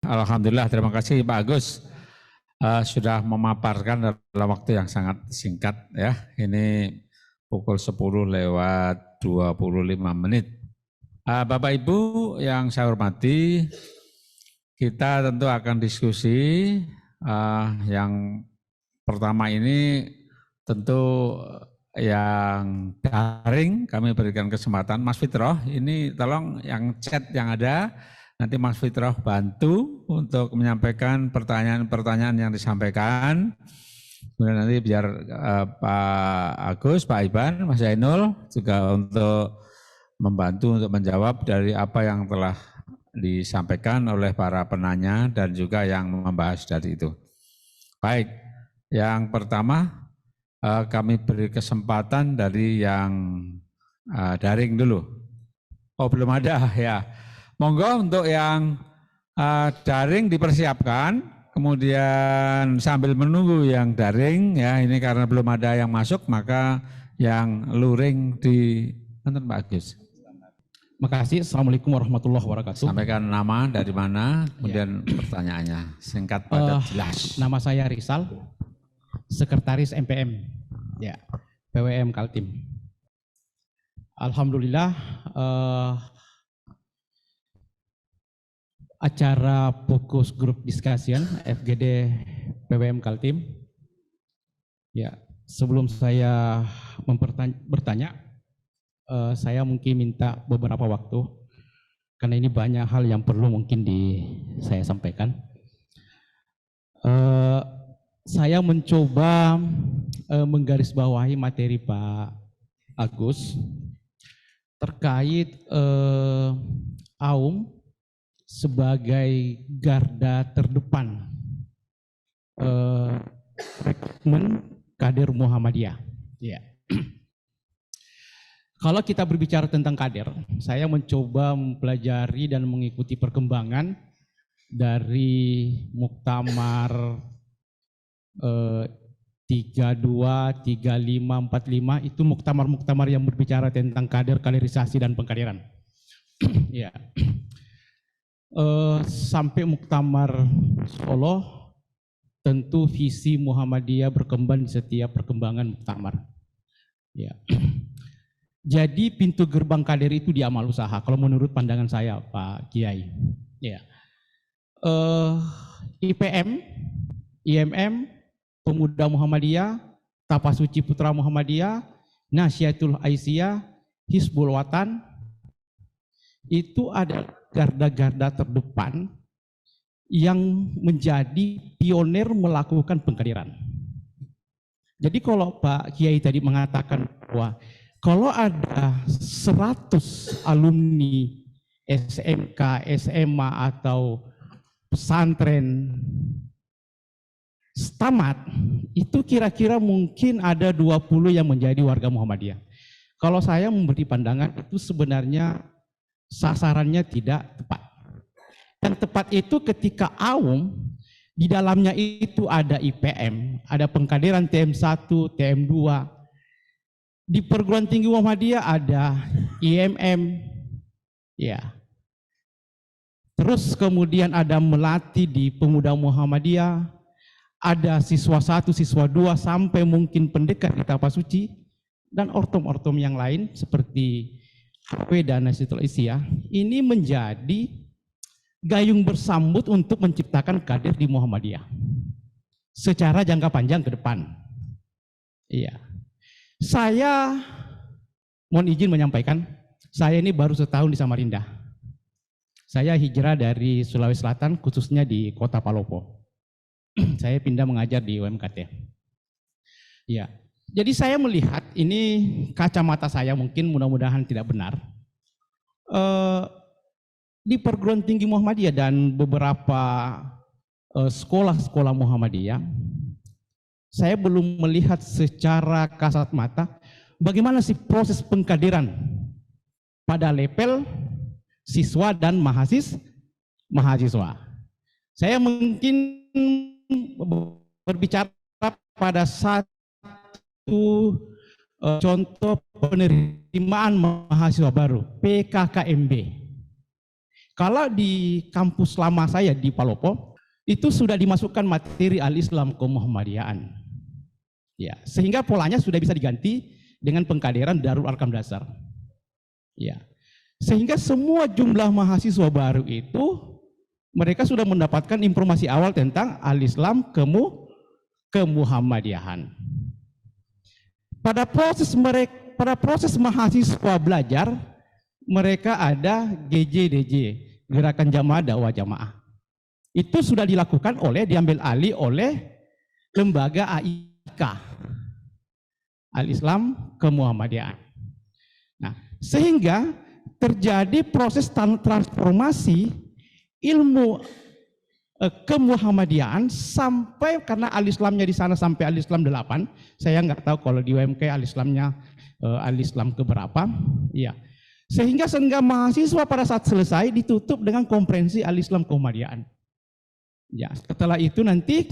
Alhamdulillah, terima kasih Pak Agus sudah memaparkan dalam waktu yang sangat singkat ya. Ini pukul 10 lewat 25 menit. Bapak Ibu yang saya hormati, kita tentu akan diskusi yang pertama ini tentu yang daring kami berikan kesempatan. Mas Fitroh, ini tolong yang chat yang ada, nanti Mas Fitroh bantu untuk menyampaikan pertanyaan-pertanyaan yang disampaikan. Kemudian nanti biar Pak Agus, Pak Iban, Mas Zainul juga untuk membantu untuk menjawab dari apa yang telah disampaikan oleh para penanya dan juga yang membahas dari itu. Baik, yang pertama kami beri kesempatan dari yang daring dulu. Oh, belum ada ya. Monggo untuk yang daring dipersiapkan, kemudian sambil menunggu yang daring ya, ini karena belum ada yang masuk, maka yang luring di Pak Agus. Makasih. Assalamualaikum warahmatullahi wabarakatuh. Sampaikan nama, dari mana, kemudian pertanyaannya. Singkat, padat, jelas. Nama saya Rizal, Sekretaris MPM, ya, PWM Kaltim. Alhamdulillah, acara fokus grup discussion FGD PWM Kaltim. Ya, sebelum saya bertanya, saya mungkin minta beberapa waktu karena ini banyak hal yang perlu mungkin saya sampaikan. Saya mencoba menggarisbawahi materi Pak Agus terkait AUM sebagai garda terdepan rekrutmen kader Muhammadiyah. Ya. Kalau kita berbicara tentang kader, saya mencoba mempelajari dan mengikuti perkembangan dari Muktamar 32, 35, 45 itu muktamar-muktamar yang berbicara tentang kader, kaderisasi dan pengkaderan. Ya. Sampai Muktamar Solo, tentu visi Muhammadiyah berkembang di setiap perkembangan muktamar. Ya. Jadi pintu gerbang kader itu di amal usaha, kalau menurut pandangan saya Pak Kiai. Ya. IPM, IMM, Pemuda Muhammadiyah, Tapasuci Putra Muhammadiyah, Nasyatul Aisyah, Hizbul Watan, itu ada garda-garda terdepan yang menjadi pionir melakukan pengkaderan. Jadi kalau Pak Kiai tadi mengatakan bahwa kalau ada 100 alumni SMK, SMA atau pesantren tamat, itu kira-kira mungkin ada 20 yang menjadi warga Muhammadiyah. Kalau saya memberi pandangan itu sebenarnya sasarannya tidak tepat. Yang tepat itu ketika AUM, di dalamnya itu ada IPM, ada pengkaderan TM1, TM2, di perguruan tinggi Muhammadiyah ada IMM, ya. Terus kemudian ada melati di Pemuda Muhammadiyah, ada siswa 1, siswa 2 sampai mungkin pendekat di Tapasuci dan ortom-ortom yang lain seperti HP dan Nasyatul Aisyah. Ini menjadi gayung bersambut untuk menciptakan kader di Muhammadiyah secara jangka panjang ke depan. Iya. Saya mohon izin menyampaikan, saya ini baru setahun di Samarinda. Saya hijrah dari Sulawesi Selatan, khususnya di Kota Palopo. Saya pindah mengajar di UMKT. Ya, jadi saya melihat ini kacamata saya mungkin mudah-mudahan tidak benar. Di perguruan tinggi Muhammadiyah dan beberapa sekolah-sekolah Muhammadiyah, saya belum melihat secara kasat mata bagaimana sih proses pengkaderan pada level siswa dan mahasiswa. Saya mungkin berbicara pada satu contoh penerimaan mahasiswa baru, PKKMB. Kalau di kampus lama saya di Palopo, itu sudah dimasukkan materi al-Islam ke Muhammadiyaan. Ya, sehingga polanya sudah bisa diganti dengan pengkaderan Darul Arkam Dasar. Ya. Sehingga semua jumlah mahasiswa baru itu mereka sudah mendapatkan informasi awal tentang al-Islam ke Muhammadiyahan. Pada proses mahasiswa belajar, mereka ada GJDJ, Gerakan Jamaah Dakwah Jamaah. Itu sudah dilakukan diambil alih oleh lembaga AIK, Al-Islam ke Muhammadiyaan. Nah, sehingga terjadi proses transformasi ilmu ke Muhammadiyaan sampai, karena al-Islamnya di sana sampai al-Islam 8, saya nggak tahu kalau di UMK al-Islamnya al-Islam ke berapa, iya. Sehingga mahasiswa pada saat selesai ditutup dengan komprehensi al-Islam ke Muhammadiyaan. Ya, setelah itu nanti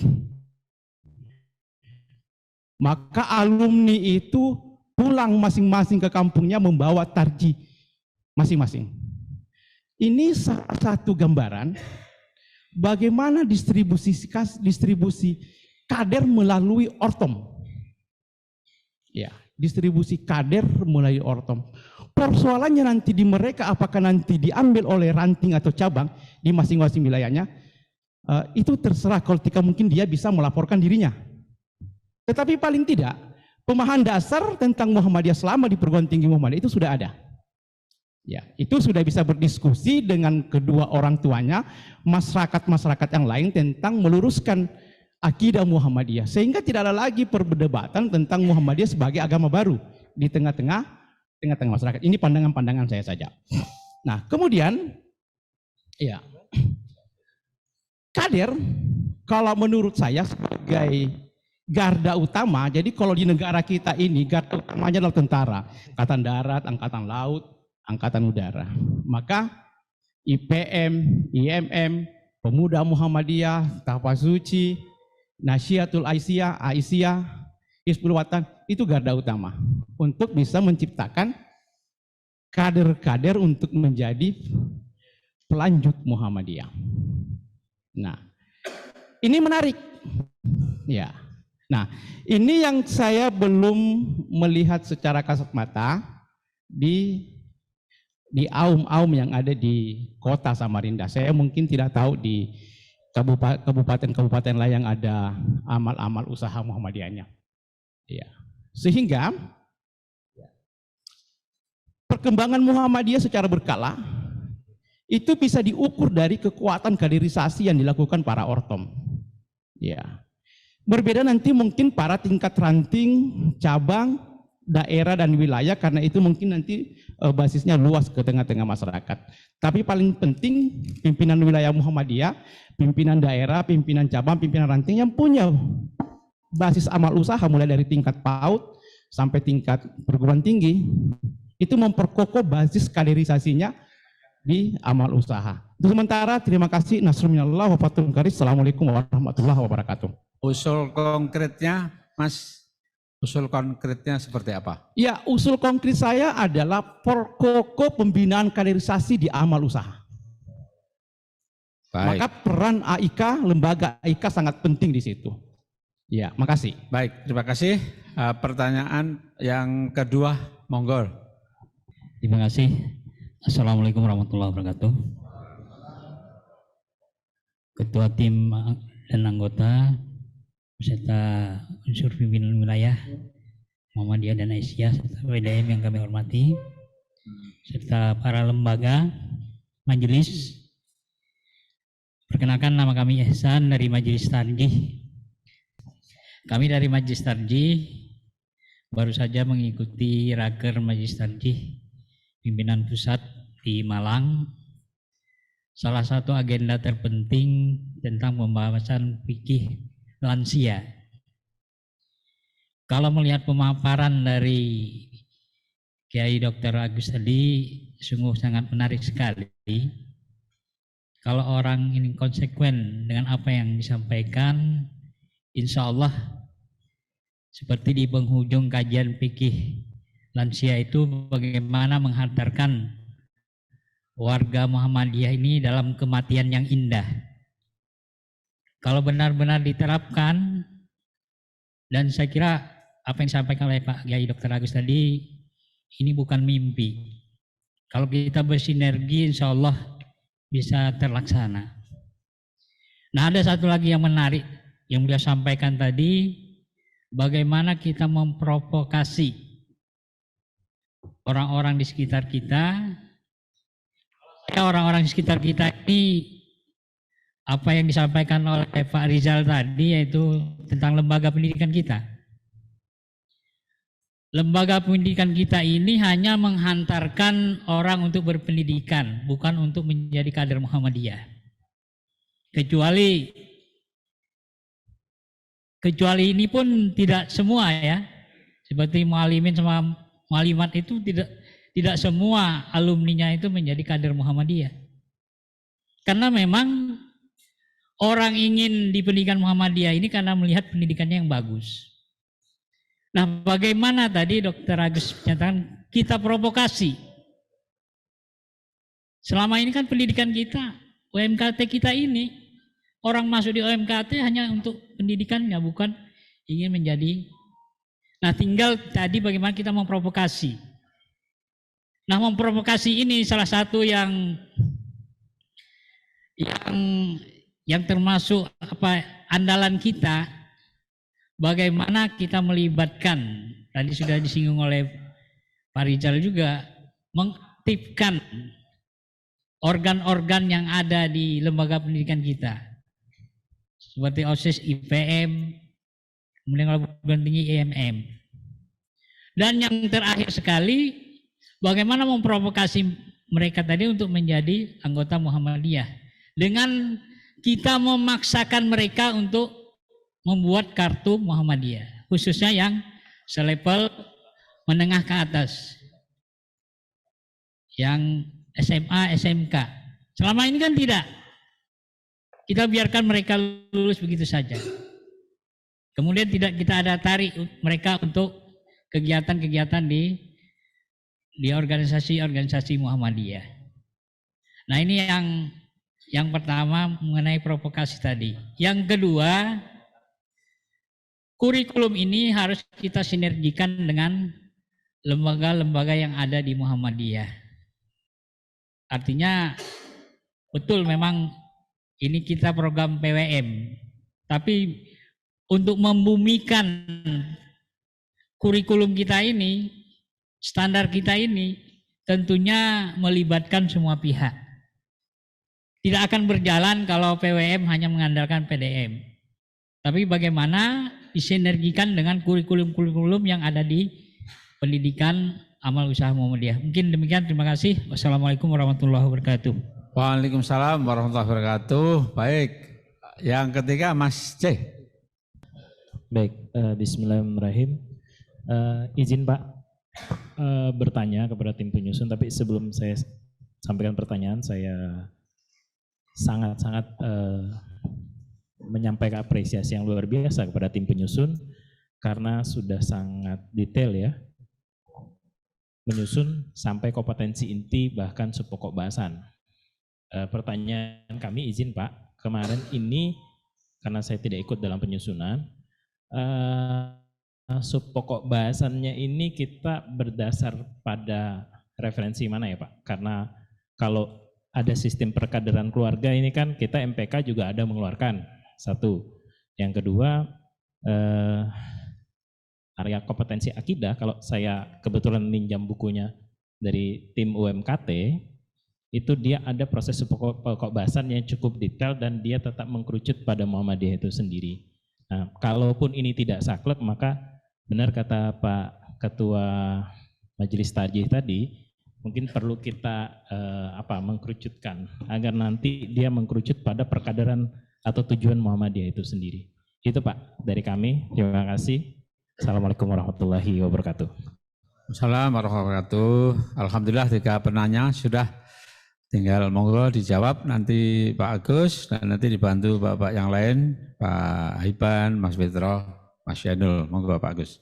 maka alumni itu pulang masing-masing ke kampungnya membawa tarji masing-masing. Ini salah satu gambaran bagaimana distribusi kader melalui ortom. Ya, distribusi kader melalui ortom. Persoalannya nanti di mereka apakah nanti diambil oleh ranting atau cabang di masing-masing wilayahnya, itu terserah ketika mungkin dia bisa melaporkan dirinya. Tetapi paling tidak pemahaman dasar tentang Muhammadiyah selama di perguruan tinggi Muhammadiyah itu sudah ada. Ya, itu sudah bisa berdiskusi dengan kedua orang tuanya, masyarakat yang lain tentang meluruskan akidah Muhammadiyah, sehingga tidak ada lagi perdebatan tentang Muhammadiyah sebagai agama baru di tengah-tengah masyarakat. Ini pandangan-pandangan saya saja. Nah, kemudian ya, kader kalau menurut saya sebagai garda utama, jadi kalau di negara kita ini garda utamanya adalah tentara, angkatan darat, angkatan laut, angkatan udara. Maka IPM, IMM, Pemuda Muhammadiyah, Tapasuci, Nasyiatul Aisyah, Hizbul Watan, itu garda utama untuk bisa menciptakan kader-kader untuk menjadi pelanjut Muhammadiyah. Nah, ini menarik. Ya. Nah, ini yang saya belum melihat secara kasat mata di aum-aum yang ada di kota Samarinda. Saya mungkin tidak tahu di kabupaten-kabupaten lain yang ada amal-amal usaha Muhammadiyahnya. Ya. Sehingga perkembangan Muhammadiyah secara berkala itu bisa diukur dari kekuatan kaderisasi yang dilakukan para ortom. Ya. Berbeda nanti mungkin para tingkat ranting, cabang, daerah dan wilayah, karena itu mungkin nanti basisnya luas ke tengah-tengah masyarakat. Tapi paling penting pimpinan wilayah Muhammadiyah, pimpinan daerah, pimpinan cabang, pimpinan ranting yang punya basis amal usaha mulai dari tingkat PAUD sampai tingkat perguruan tinggi, itu memperkokoh basis kaderisasinya di amal usaha. Untuk sementara, terima kasih. Nasrullah wa fatul karis. Assalamualaikum warahmatullahi wabarakatuh. Usul konkretnya, Mas, usul konkretnya seperti apa? Ya, usul konkret saya adalah perkokoh pembinaan kaderisasi di amal usaha. Baik. Maka peran AIK, lembaga AIK sangat penting di situ. Ya, makasih. Baik, terima kasih. Pertanyaan yang kedua, monggo. Terima kasih. Assalamualaikum warahmatullahi wabarakatuh. Ketua tim dan anggota beserta unsur pimpinan wilayah Muhammadiyah dan Aisyah serta PDM yang kami hormati, serta para lembaga majelis. Perkenalkan, nama kami Ihsan dari Majelis Tarjih. Kami dari Majelis Tarjih baru saja mengikuti raker Majelis Tarjih pimpinan pusat di Malang. Salah satu agenda terpenting tentang pembahasan fikih lansia. Kalau melihat pemaparan dari Kiai Dr. Agus tadi, sungguh sangat menarik sekali. Kalau orang ini konsekuen dengan apa yang disampaikan, insya Allah seperti di penghujung kajian fikih lansia itu bagaimana menghantarkan warga Muhammadiyah ini dalam kematian yang indah. Kalau benar-benar diterapkan, dan saya kira apa yang disampaikan oleh Pak Kiai Dr. Agus tadi, ini bukan mimpi. Kalau kita bersinergi, insya Allah bisa terlaksana. Nah, ada satu lagi yang menarik yang beliau sampaikan tadi, bagaimana kita memprovokasi orang-orang di sekitar kita. Orang-orang di sekitar kita ini, apa yang disampaikan oleh Pak Rizal tadi, yaitu tentang lembaga pendidikan kita. Lembaga pendidikan kita ini hanya menghantarkan orang untuk berpendidikan, bukan untuk menjadi kader Muhammadiyah. Kecuali ini pun tidak semua ya. Seperti mualimin sama mualimat itu tidak semua alumninya itu menjadi kader Muhammadiyah. Karena memang orang ingin di pendidikan Muhammadiyah ini karena melihat pendidikannya yang bagus. Nah, bagaimana tadi Dr. Agus menyatakan kita provokasi. Selama ini kan pendidikan kita, UMKT kita ini, orang masuk di UMKT hanya untuk pendidikannya, bukan ingin menjadi. Nah, tinggal tadi bagaimana kita memprovokasi. Nah, memprovokasi ini salah satu yang termasuk andalan kita. Bagaimana kita melibatkan, tadi sudah disinggung oleh Pak Rizal juga, mengaktifkan organ-organ yang ada di lembaga pendidikan kita. Seperti OSIS, IPM, kemudian kalau perguruan tinggi IMM. Dan yang terakhir sekali, bagaimana memprovokasi mereka tadi untuk menjadi anggota Muhammadiyah. Dengan kita memaksakan mereka untuk membuat kartu Muhammadiyah, khususnya yang selevel menengah ke atas, yang SMA, SMK. Selama ini kan tidak. Kita biarkan mereka lulus begitu saja. Kemudian tidak kita ada tarik mereka untuk kegiatan-kegiatan di organisasi-organisasi Muhammadiyah. Nah, ini yang pertama mengenai provokasi tadi. Yang kedua, kurikulum ini harus kita sinergikan dengan lembaga-lembaga yang ada di Muhammadiyah. Artinya betul memang ini kita program PWM, tapi untuk membumikan kurikulum kita ini, standar kita ini tentunya melibatkan semua pihak. Tidak akan berjalan kalau PWM hanya mengandalkan PDM. Tapi bagaimana disinergikan dengan kurikulum-kurikulum yang ada di pendidikan amal usaha Muhammadiyah. Mungkin demikian, terima kasih. Wassalamualaikum warahmatullahi wabarakatuh. Waalaikumsalam warahmatullahi wabarakatuh. Baik, yang ketiga Mas C. Baik, bismillahirrahmanirrahim. Izin Pak bertanya kepada tim penyusun, tapi sebelum saya sampaikan pertanyaan, saya sangat-sangat menyampaikan apresiasi yang luar biasa kepada tim penyusun karena sudah sangat detail ya, menyusun sampai kompetensi inti bahkan sepokok bahasan. Pertanyaan kami, izin Pak, kemarin ini karena saya tidak ikut dalam penyusunan, subpokok bahasannya ini kita berdasar pada referensi mana ya Pak? Karena kalau ada sistem perkaderan keluarga ini kan kita MPK juga ada mengeluarkan. Satu. Yang kedua, area kompetensi akidah, kalau saya kebetulan minjam bukunya dari tim UMKT, itu dia ada proses pokok bahasan yang cukup detail dan dia tetap mengkerucut pada Muhammadiyah itu sendiri. Nah, kalaupun ini tidak saklek, maka benar kata Pak Ketua Majelis Tarjih tadi, mungkin perlu kita mengkerucutkan agar nanti dia mengkerucut pada perkaderan atau tujuan Muhammadiyah itu sendiri. Itu Pak dari kami. Terima kasih. Assalamualaikum warahmatullahi wabarakatuh. Assalamualaikum warahmatullahi wabarakatuh. Alhamdulillah 3 penanya sudah, tinggal monggo dijawab nanti Pak Agus dan nanti dibantu Bapak yang lain, Pak Haiban, Mas Fitro, Mas Yanul. Monggo Pak Agus.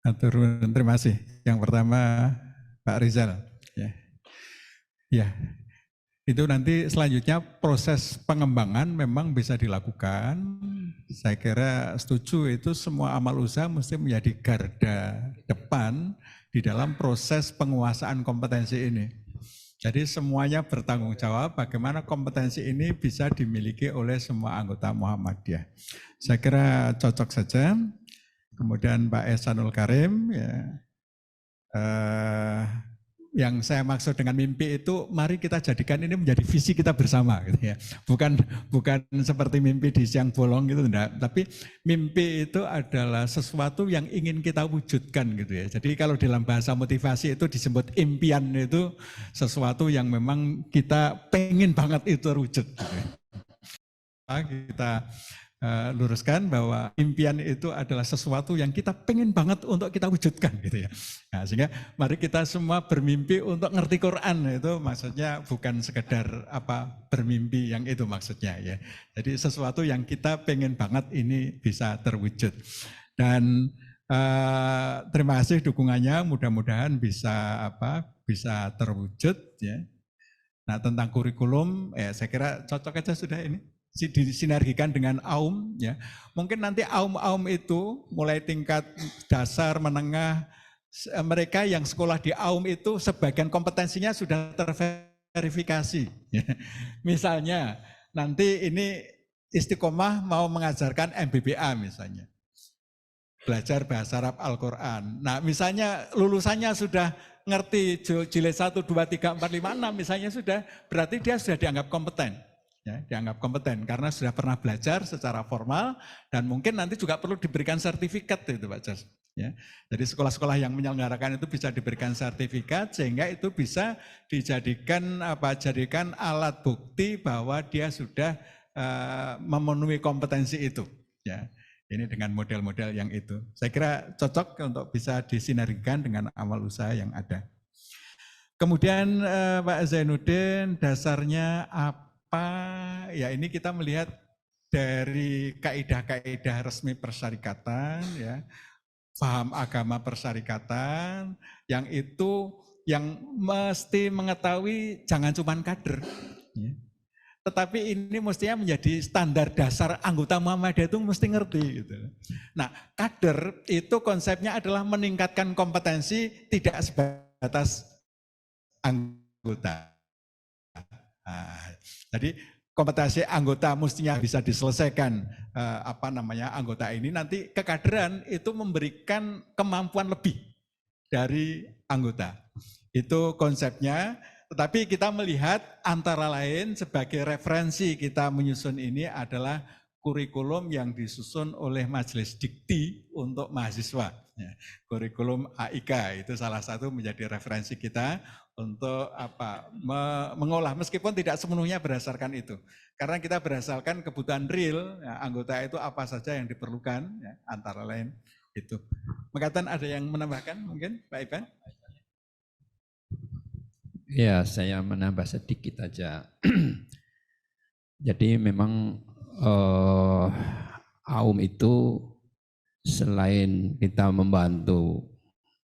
Terima kasih. Yang pertama Pak Rizal. Ya. Ya, itu nanti selanjutnya proses pengembangan memang bisa dilakukan. Saya kira setuju, itu semua amal usaha mesti menjadi garda depan di dalam proses penguasaan kompetensi ini. Jadi semuanya bertanggung jawab bagaimana kompetensi ini bisa dimiliki oleh semua anggota Muhammadiyah. Saya kira cocok saja. Kemudian Pak Ehsanul Karim, ya, yang saya maksud dengan mimpi itu, mari kita jadikan ini menjadi visi kita bersama, gitu ya. Bukan seperti mimpi di siang bolong gitu, enggak. Tapi mimpi itu adalah sesuatu yang ingin kita wujudkan, gitu ya. Jadi kalau dalam bahasa motivasi itu disebut impian, itu sesuatu yang memang kita pengen banget itu wujud. Gitu ya. Kita luruskan bahwa impian itu adalah sesuatu yang kita pengen banget untuk kita wujudkan, gitu ya. Nah, sehingga mari kita semua bermimpi untuk ngerti Quran, itu maksudnya bukan sekedar bermimpi yang itu maksudnya, ya. Jadi sesuatu yang kita pengen banget ini bisa terwujud. Dan terima kasih dukungannya, mudah-mudahan bisa bisa terwujud, ya. Nah, tentang kurikulum, saya kira cocok aja sudah ini. Disinergikan dengan AUM, ya. Mungkin nanti AUM itu mulai tingkat dasar, menengah, mereka yang sekolah di AUM itu sebagian kompetensinya sudah terverifikasi. Ya. Misalnya nanti ini Istiqomah mau mengajarkan MBBA misalnya, belajar bahasa Arab Al-Quran. Nah, misalnya lulusannya sudah ngerti jilid 1, 2, 3, 4, 5, 6 misalnya sudah, berarti dia sudah dianggap kompeten. Ya, dianggap kompeten karena sudah pernah belajar secara formal, dan mungkin nanti juga perlu diberikan sertifikat itu Pak Jas. Ya, jadi sekolah-sekolah yang menyelenggarakan itu bisa diberikan sertifikat sehingga itu bisa dijadikan jadikan alat bukti bahwa dia sudah memenuhi kompetensi itu. Ya, ini dengan model-model yang itu. Saya kira cocok untuk bisa disinergikan dengan amal usaha yang ada. Kemudian Pak Zainuddin, dasarnya apa? Ya, ini kita melihat dari kaidah-kaidah resmi persyarikatan, ya, paham agama persyarikatan, yang itu yang mesti mengetahui jangan cuma kader, ya. Tetapi ini mestinya menjadi standar dasar anggota Muhammadiyah, itu mesti ngerti gitu. Nah, kader itu konsepnya adalah meningkatkan kompetensi, tidak sebatas anggota. Nah, jadi kompetensi anggota mestinya bisa diselesaikan anggota ini, nanti kekaderan itu memberikan kemampuan lebih dari anggota. Itu konsepnya, tetapi kita melihat antara lain sebagai referensi kita menyusun ini adalah kurikulum yang disusun oleh Majelis Dikti untuk mahasiswa. Ya, kurikulum AIK itu salah satu menjadi referensi kita untuk mengolah, meskipun tidak sepenuhnya berdasarkan itu. Karena kita berdasarkan kebutuhan real, ya, anggota itu apa saja yang diperlukan, ya, antara lain itu. Mengatakan ada yang menambahkan mungkin Pak Iban? Ya, saya menambah sedikit aja. Jadi memang AUM itu selain kita membantu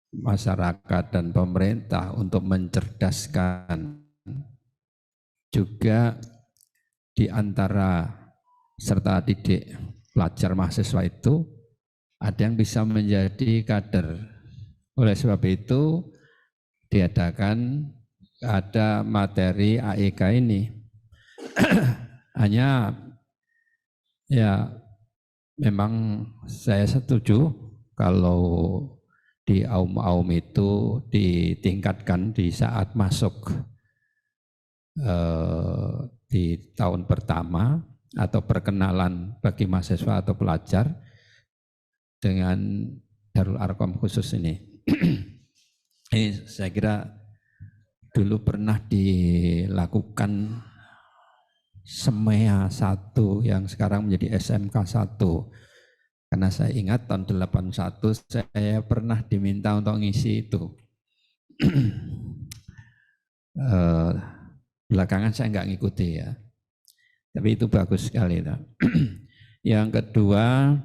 masyarakat dan pemerintah untuk mencerdaskan, juga di antara serta didik pelajar mahasiswa itu ada yang bisa menjadi kader. Oleh sebab itu diadakan ada materi AIK ini. Hanya ya memang saya setuju kalau di AUM itu ditingkatkan di saat masuk di tahun pertama atau perkenalan bagi mahasiswa atau pelajar dengan Darul Arqam khusus ini. Ini saya kira dulu pernah dilakukan SEMEA 1 yang sekarang menjadi SMK 1. Karena saya ingat tahun 81 saya pernah diminta untuk ngisi itu. Belakangan saya nggak ngikuti ya. Tapi itu bagus sekali. Yang kedua,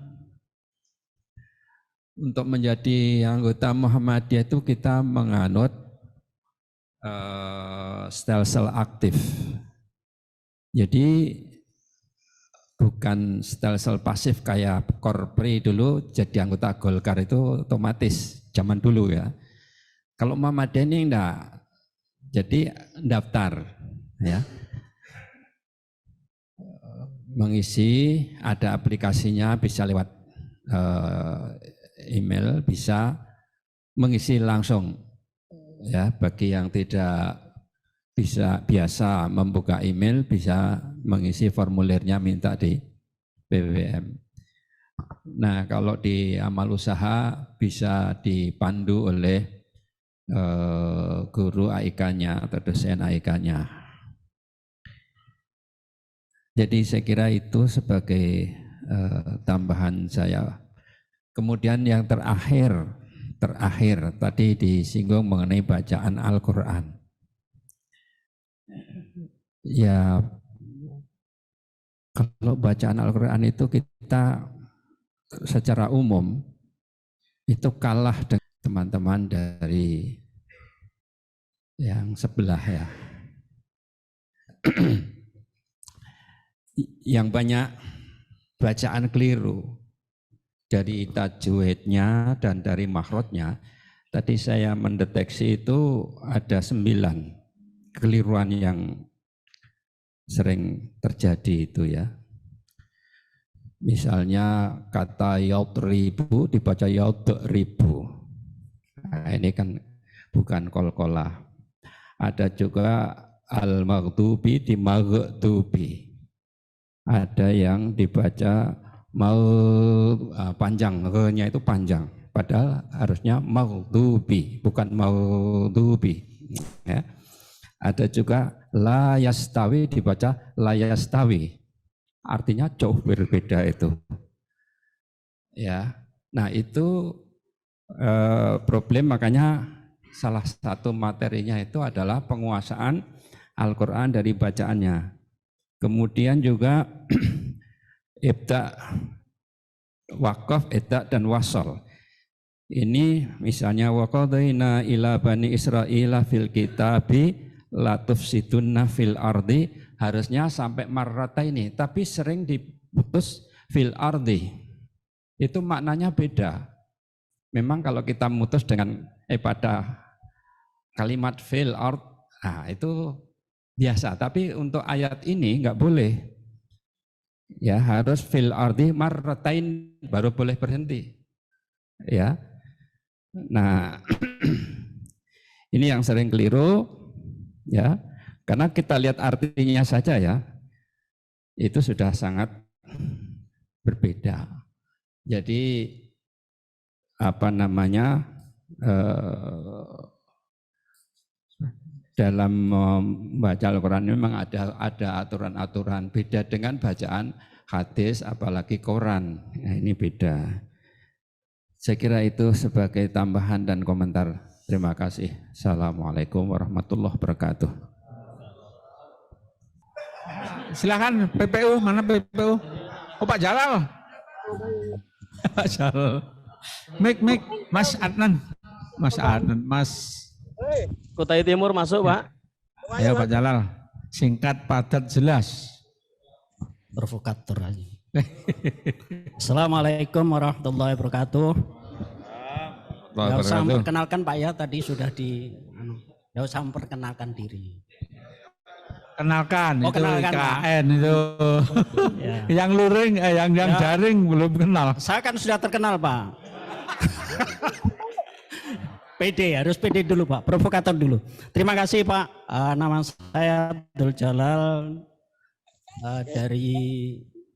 untuk menjadi anggota Muhammadiyah itu kita menganut stem cell aktif. Jadi bukan stem cell pasif kayak Korpri dulu jadi anggota Golkar itu otomatis zaman dulu ya. Kalau Muhammadiyah ini enggak, jadi daftar ya. Mengisi, ada aplikasinya, bisa lewat email, bisa mengisi langsung ya. Bagi yang tidak bisa biasa membuka email, bisa mengisi formulirnya, minta di BBM. Nah, kalau di amal usaha bisa dipandu oleh guru AIK-nya atau dosen AIK-nya. Jadi saya kira itu sebagai tambahan saya. Kemudian yang terakhir tadi disinggung mengenai bacaan Al-Quran. Ya, kalau bacaan Al-Quran itu kita secara umum itu kalah dengan teman-teman dari yang sebelah ya. Yang banyak bacaan keliru dari tajwidnya dan dari makhrajnya. Tadi saya mendeteksi itu ada 9 kekeliruan yang sering terjadi itu ya. Misalnya kata yaudribu dibaca yaudribu. Nah, ini kan bukan kolkolah. Ada juga al-maghdubi di maghdubi. Ada yang dibaca panjang, re-nya itu panjang. Padahal harusnya maghdubi, bukan maghdubi. Ya. Ada juga la yastawi dibaca la yastawi. Artinya jauh berbeda itu. Ya. Nah, itu problem, makanya salah satu materinya itu adalah penguasaan Al-Qur'an dari bacaannya. Kemudian juga ibda, waqaf, ibda dan wasal. Ini misalnya waqadaina ila bani Israila fil kitabi la tufsidunna fil ardi, harusnya sampai marrata ini, tapi sering diputus fil ardi. Itu maknanya beda. Memang kalau kita mutus dengan pada kalimat fil ard, nah itu biasa, tapi untuk ayat ini enggak boleh. Ya, harus fil ardi marratain baru boleh berhenti. Ya. Nah, ini yang sering keliru ya. Karena kita lihat artinya saja ya. Itu sudah sangat berbeda. Jadi apa namanya? Dalam membaca Al-Quran memang ada aturan-aturan, beda dengan bacaan hadis apalagi Quran. Nah, ini beda. Saya kira itu sebagai tambahan dan komentar. Terima kasih. Assalamualaikum warahmatullahi wabarakatuh. Silakan PPU, mana PPU? Oh, Pak Jalal. Pak Jalal. Mik, Mas Adnan. Mas Kutai Timur masuk, Pak. Ayo Pak Jalal, singkat, padat, jelas. Provokator aja. Assalamualaikum warahmatullahi wabarakatuh. Tidak usah memperkenalkan Pak ya, tadi sudah tidak usah memperkenalkan diri. Kenalkan, itu kenalkan, IKN Pak. Itu. Ya. Yang luring, yang jaring belum kenal. Saya kan sudah terkenal Pak. PD, harus PD dulu Pak, provokator dulu. Terima kasih Pak, nama saya Abdul Jalal dari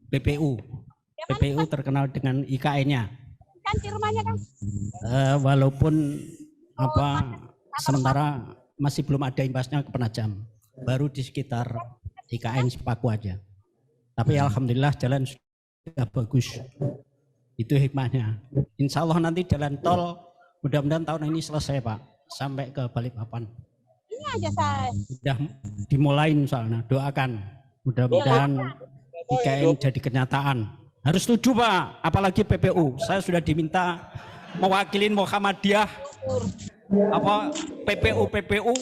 PPU. PPU terkenal dengan IKN-nya. Walaupun sementara masih belum ada imbasnya ke Penajam, baru di sekitar IKN Sepaku aja. Tapi alhamdulillah jalan sudah bagus. Itu hikmahnya. Insya Allah nanti jalan tol mudah-mudahan tahun ini selesai Pak, sampai ke Balikpapan. Ini aja saya. Sudah dimulai soalnya, doakan. Mudah-mudahan IKN jadi kenyataan. Harus setuju Pak, apalagi PPU. Saya sudah diminta mewakilin Muhammadiyah, PPU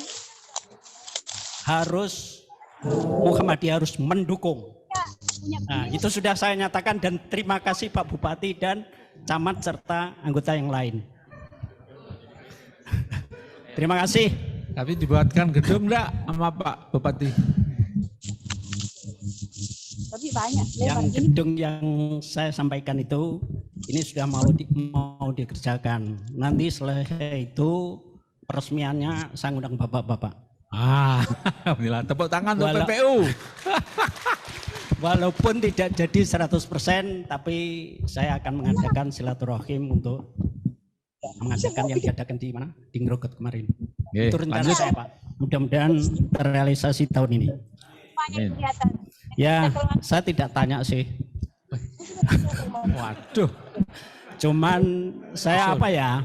Muhammadiyah harus mendukung. Nah, itu sudah saya nyatakan dan terima kasih Pak Bupati dan camat serta anggota yang lain. Terima kasih. Tapi dibuatkan gedung enggak sama Pak Bupati? Tapi banyak. Yang gedung yang saya sampaikan itu ini sudah mau dikerjakan. Nanti selesai itu peresmiannya saya undang bapak-bapak. Alhamdulillah, tepuk tangan untuk PPU. Walaupun tidak jadi 100%, tapi saya akan mengadakan silaturahim untuk mengadakan yang diadakan di mana? Di Ngerogot kemarin. Itu rencana saya, Pak. Mudah-mudahan terrealisasi tahun ini. Ya, saya tidak tanya sih. Waduh. Cuman saya apa ya?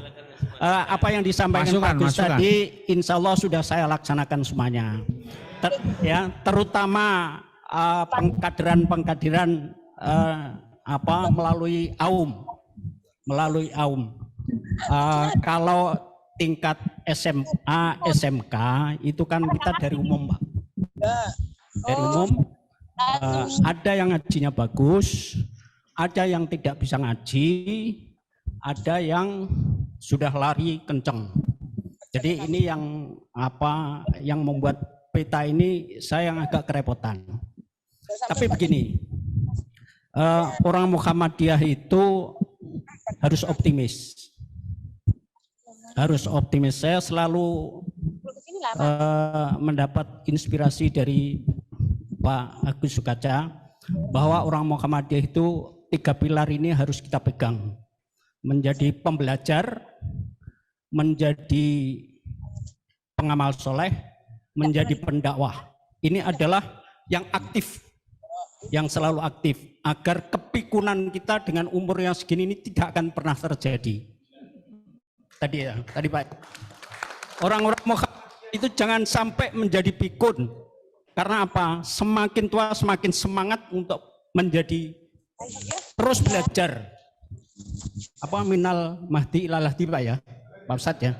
Apa yang disampaikan Pak Gus tadi, insya Allah sudah saya laksanakan semuanya. Terutama pengkaderan melalui AUM. Kalau tingkat SMA, SMK itu kan kita dari umum, Pak. Dari umum ada yang ngajinya bagus, ada yang tidak bisa ngaji, ada yang sudah lari kenceng. Jadi ini yang membuat peta ini saya yang agak kerepotan. Tapi begini, orang Muhammadiyah itu harus optimis. Harus optimis. Saya selalu mendapat inspirasi dari Pak Agus Sukaca bahwa orang Muhammadiyah itu 3 pilar ini harus kita pegang. Menjadi pembelajar, menjadi pengamal soleh, menjadi pendakwah. Ini adalah yang aktif, yang selalu aktif, agar kepikunan kita dengan umur yang segini ini tidak akan pernah terjadi. Tadi Pak, orang-orang Muhammadiyah itu jangan sampai menjadi pikun. Karena apa? Semakin tua semakin semangat untuk menjadi terus belajar. Minal mahdi ilalahdi, Pak ya, Pak Ustadz ya.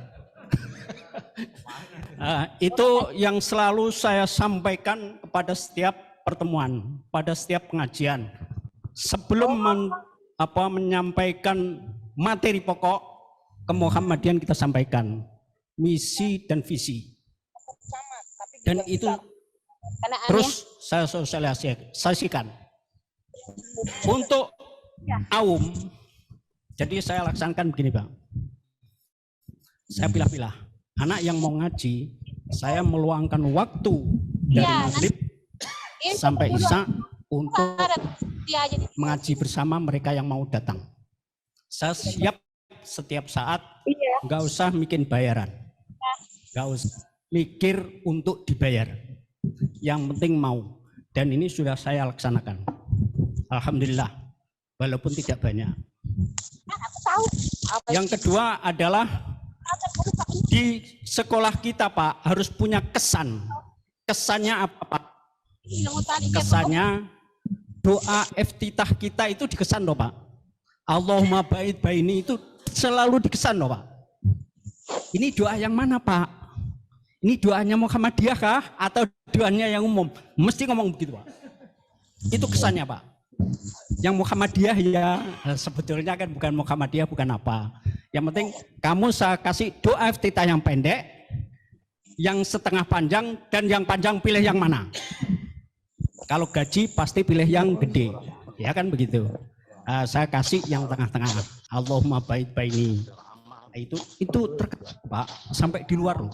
Itu yang selalu saya sampaikan kepada setiap pertemuan, pada setiap pengajian. Sebelum menyampaikan materi pokok ke Muhammadiyan, kita sampaikan misi dan visi. Dan itu terus saya sosialisasikan. Untuk AUM, jadi saya laksanakan begini, Pak. Saya pilah-pilah. Anak yang mau ngaji, saya meluangkan waktu dari maghrib sampai isya untuk mengaji bersama mereka yang mau datang. Saya siap setiap saat, nggak usah bikin bayaran, nggak usah mikir untuk dibayar. Yang penting mau. Dan ini sudah saya laksanakan. Alhamdulillah, walaupun tidak banyak. Yang kedua adalah di sekolah kita, Pak, harus punya kesan. Kesannya apa, Pak? Kesannya doa iftitah kita itu dikesan loh, Pak. Allahumma ba'id baini itu selalu dikesan loh, Pak. Ini doa yang mana, Pak? Ini doanya Muhammadiyah kah? Atau doanya yang umum? Mesti ngomong begitu, Pak. Itu kesannya, Pak. Yang Muhammadiyah ya sebetulnya kan bukan Muhammadiyah, bukan apa. Yang penting kamu saya kasih doa iftitah yang pendek, yang setengah panjang, dan yang panjang pilih yang mana. Kalau gaji pasti pilih yang gede, ya kan begitu. Saya kasih yang tengah-tengah. Allahumma ba'id baini. Itu Pak, sampai di luar loh.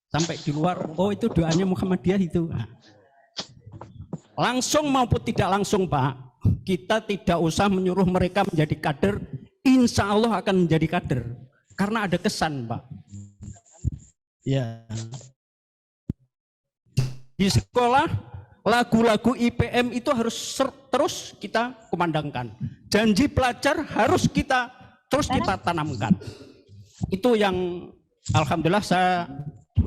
Sampai di luar, oh itu doanya Muhammadiyah itu. Langsung maupun tidak langsung, Pak, kita tidak usah menyuruh mereka menjadi kader, insya Allah akan menjadi kader. Karena ada kesan, Pak. Ya. Di sekolah, lagu-lagu IPM itu harus terus kita kumandangkan. Janji pelajar harus kita terus kita tanamkan. Itu yang alhamdulillah saya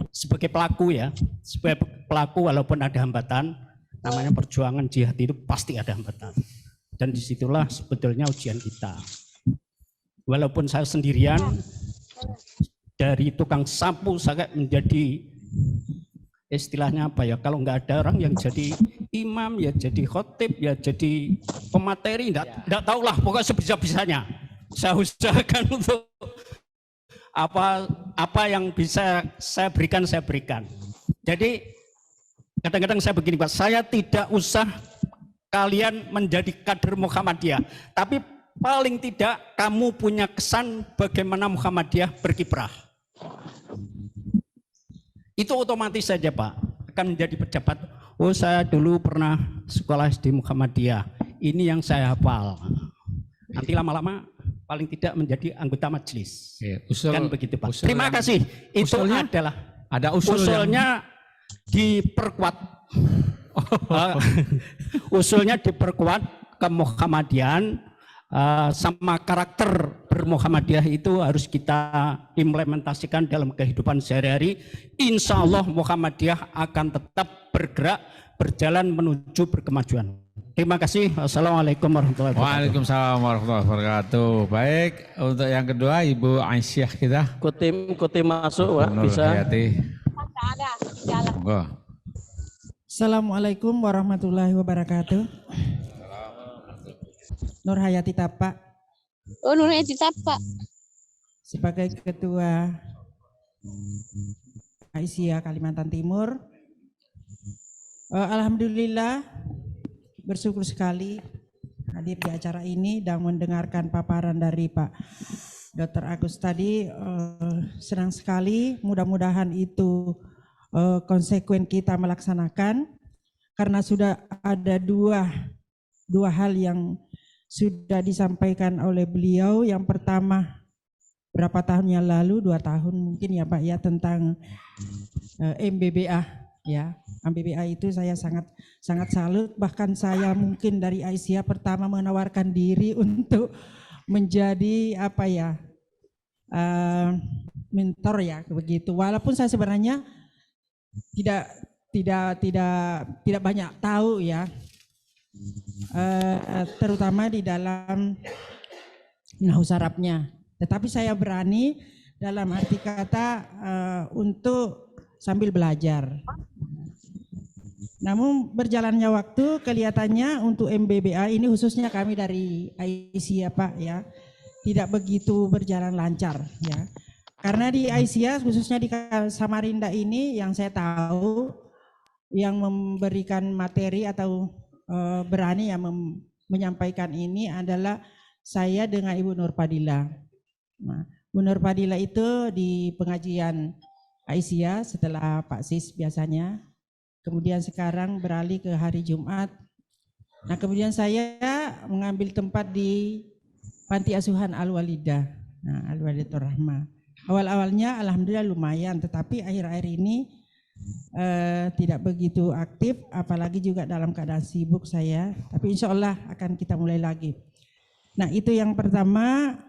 sebagai pelaku ya, sebagai pelaku walaupun ada hambatan, namanya perjuangan jihad itu pasti ada hambatan. Dan disitulah sebetulnya ujian kita. Walaupun saya sendirian, dari tukang sapu saya menjadi istilahnya apa ya, kalau nggak ada orang yang jadi imam, ya jadi khotib, ya jadi pemateri, nggak tahulah, pokoknya sebisa-bisanya. Saya usahakan untuk apa yang bisa saya berikan, saya berikan. Jadi kadang-kadang saya begini Pak, saya tidak usah kalian menjadi kader Muhammadiyah, tapi paling tidak kamu punya kesan bagaimana Muhammadiyah berkiprah. Itu otomatis saja Pak, akan menjadi pejabat. Oh saya dulu pernah sekolah di Muhammadiyah, ini yang saya hafal. Nanti lama-lama paling tidak menjadi anggota majelis. Kan begitu Pak. Terima kasih. Itu adalah ada usulnya diperkuat. Usulnya diperkuat ke Muhammadiyan. Sama karakter bermuhammadiyah itu harus kita implementasikan dalam kehidupan sehari-hari. Insya Allah Muhammadiyah akan tetap bergerak, berjalan menuju berkemajuan. Terima kasih. Assalamualaikum warahmatullahi wabarakatuh. Waalaikumsalam warahmatullahi wabarakatuh. Baik, untuk yang kedua Ibu Aisyah kita. Kutim masuk Pak, bisa. Assalamualaikum warahmatullahi wabarakatuh. Nur Hayati Tapa. Oh, Nur Hayati Tapa. Sebagai Ketua Aisyah Kalimantan Timur. Alhamdulillah bersyukur sekali hadir di acara ini dan mendengarkan paparan dari Pak Dr. Agus tadi. Senang sekali, mudah-mudahan itu konsekuen kita melaksanakan, karena sudah ada dua hal yang sudah disampaikan oleh beliau. Yang pertama berapa tahun yang lalu, 2 tahun mungkin ya Pak ya, tentang MBBA ya. MBBA itu saya sangat salut, bahkan saya mungkin dari Aisyah pertama menawarkan diri untuk menjadi apa ya, mentor ya begitu. Walaupun saya sebenarnya tidak banyak tahu ya, terutama di dalam nahwu Arabnya, tetapi saya berani dalam arti kata untuk sambil belajar. Namun berjalannya waktu kelihatannya untuk MBBA ini, khususnya kami dari Aisyah Pak ya, tidak begitu berjalan lancar ya. Karena di Aisyah khususnya di Samarinda ini yang saya tahu yang memberikan materi atau berani yang menyampaikan ini adalah saya dengan Ibu Nur Padilla. Nah, Bu Nur Padilla itu di pengajian Aisyah setelah Pak Sis biasanya, kemudian sekarang beralih ke hari Jumat. Nah kemudian saya mengambil tempat di Panti Asuhan Al-Walidah, nah, Al-Walidatur Rahmah. Awal-awalnya alhamdulillah lumayan, tetapi akhir-akhir ini tidak begitu aktif, apalagi juga dalam keadaan sibuk saya, tapi insya Allah akan kita mulai lagi. Nah itu yang pertama,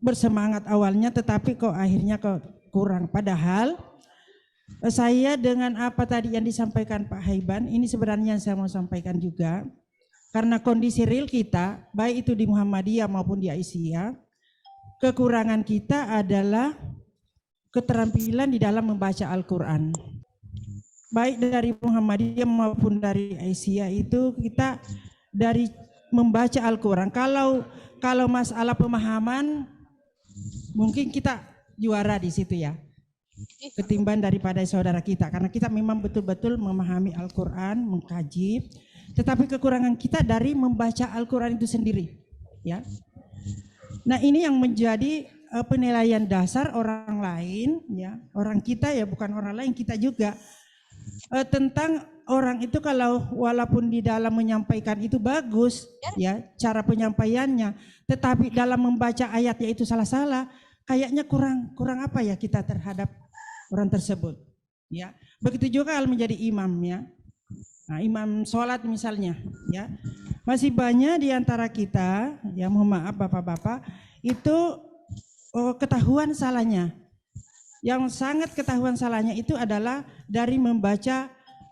bersemangat awalnya tetapi kok akhirnya kok kurang. Padahal saya dengan apa tadi yang disampaikan Pak Haiban, ini sebenarnya yang saya mau sampaikan juga, karena kondisi real kita baik itu di Muhammadiyah maupun di Aisyah, kekurangan kita adalah keterampilan di dalam membaca Al-Quran. Baik dari Muhammadiyah maupun dari Aisyah itu kita dari membaca Al-Quran. Kalau masalah pemahaman mungkin kita juara di situ ya, ketimbang daripada saudara kita, karena kita memang betul-betul memahami Al-Quran, mengkaji, tetapi kekurangan kita dari membaca Al-Quran itu sendiri ya. Nah ini yang menjadi penilaian dasar orang lain ya, orang kita ya, bukan orang lain, kita juga, tentang orang itu kalau walaupun di dalam menyampaikan itu bagus ya cara penyampaiannya, tetapi dalam membaca ayatnya itu salah-salah, kayaknya kurang apa ya kita terhadap orang tersebut ya. Begitu juga kalau menjadi imam ya. Nah, imam sholat misalnya ya, masih banyak di antara kita ya, mohon maaf bapak-bapak, itu ketahuan salahnya. Yang sangat ketahuan salahnya itu adalah dari membaca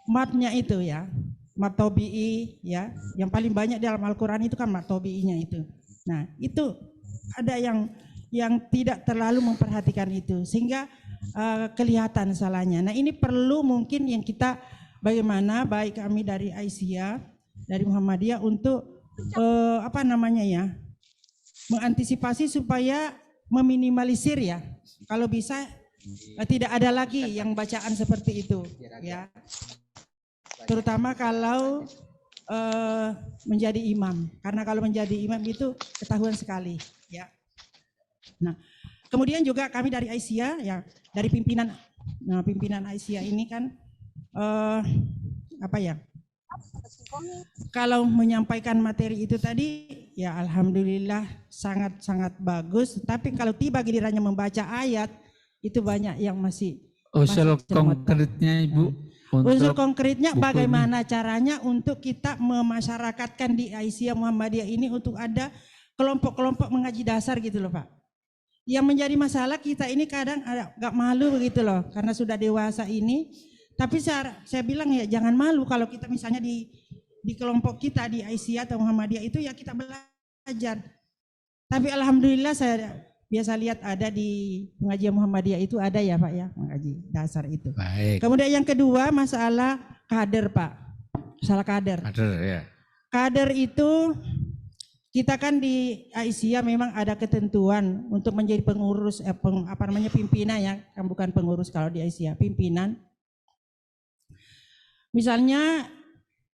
matnya itu ya, mat tobi'i ya, yang paling banyak dalam Al-Quran itu kan mat tobi'inya itu. Nah itu ada yang tidak terlalu memperhatikan itu, sehingga kelihatan salahnya. Nah ini perlu mungkin yang kita bagaimana baik kami dari Aisyah, dari Muhammadiyah untuk mengantisipasi supaya meminimalisir ya. Kalau bisa tidak ada lagi yang bacaan seperti itu ya. Terutama kalau menjadi imam, karena kalau menjadi imam itu ketahuan sekali ya. Nah, kemudian juga kami dari Aisyah ya, dari pimpinan Aisyah ini kan kalau menyampaikan materi itu tadi ya alhamdulillah sangat bagus, tapi kalau tiba gilirannya membaca ayat itu banyak yang masih usul konkretnya Ibu. Unsur konkretnya bagaimana caranya untuk kita memasyarakatkan di Aisyah Muhammadiyah ini untuk ada kelompok-kelompok mengaji dasar gitu loh Pak. Yang menjadi masalah kita ini kadang agak malu begitu loh karena sudah dewasa ini. Tapi saya bilang ya jangan malu kalau kita misalnya di kelompok kita di Aisyah atau Muhammadiyah itu ya kita belajar. Tapi alhamdulillah saya biasa lihat ada di pengajian Muhammadiyah itu ada ya Pak ya, mengaji dasar itu. Baik. Kemudian yang kedua masalah kader Pak, masalah kader. Kader ya. Kader itu kita kan di Aisyah memang ada ketentuan untuk menjadi pengurus pimpinan ya, kan bukan pengurus kalau di Aisyah, pimpinan. Misalnya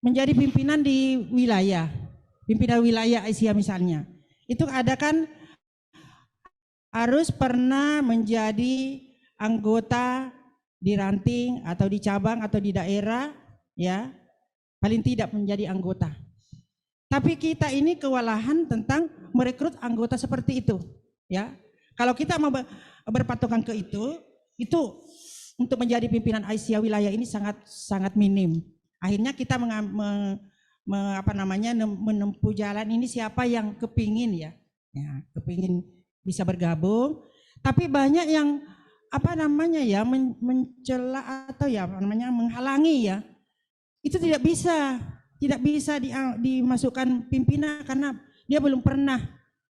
menjadi pimpinan di wilayah, pimpinan wilayah Aisyah misalnya. Itu ada kan harus pernah menjadi anggota di ranting atau di cabang atau di daerah ya, paling tidak menjadi anggota. Tapi kita ini kewalahan tentang merekrut anggota seperti itu ya. Kalau kita mau berpatokan ke itu untuk menjadi pimpinan Aisyah wilayah ini sangat minim. Akhirnya kita menempuh jalan ini siapa yang kepingin ya kepingin bisa bergabung, tapi banyak yang mencela atau menghalangi ya. Itu tidak bisa dimasukkan pimpinan karena dia belum pernah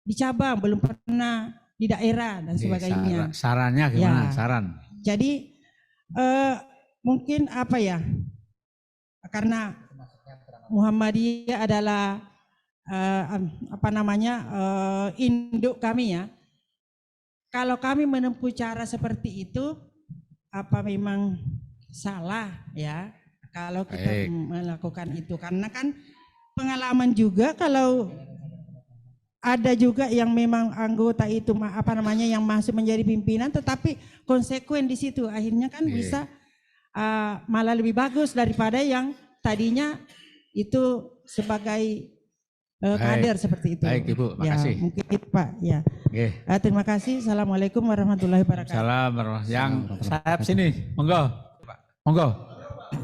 di cabang, belum pernah di daerah dan sebagainya. Sarannya gimana? Ya. Saran. Jadi mungkin karena Muhammadiyah adalah induk kami ya. Kalau kami menempuh cara seperti itu, memang salah ya kalau kita melakukan itu. Karena kan pengalaman juga kalau ada juga yang memang anggota itu yang masuk menjadi pimpinan, tetapi konsekuen di situ akhirnya kan bisa malah lebih bagus daripada yang tadinya itu sebagai kader seperti itu. Baik Ibu, makasih. Ya, mungkin itu Pak. Ya. Terima kasih. Assalamualaikum warahmatullahi wabarakatuh. Salam. Yang sayap sini, monggo.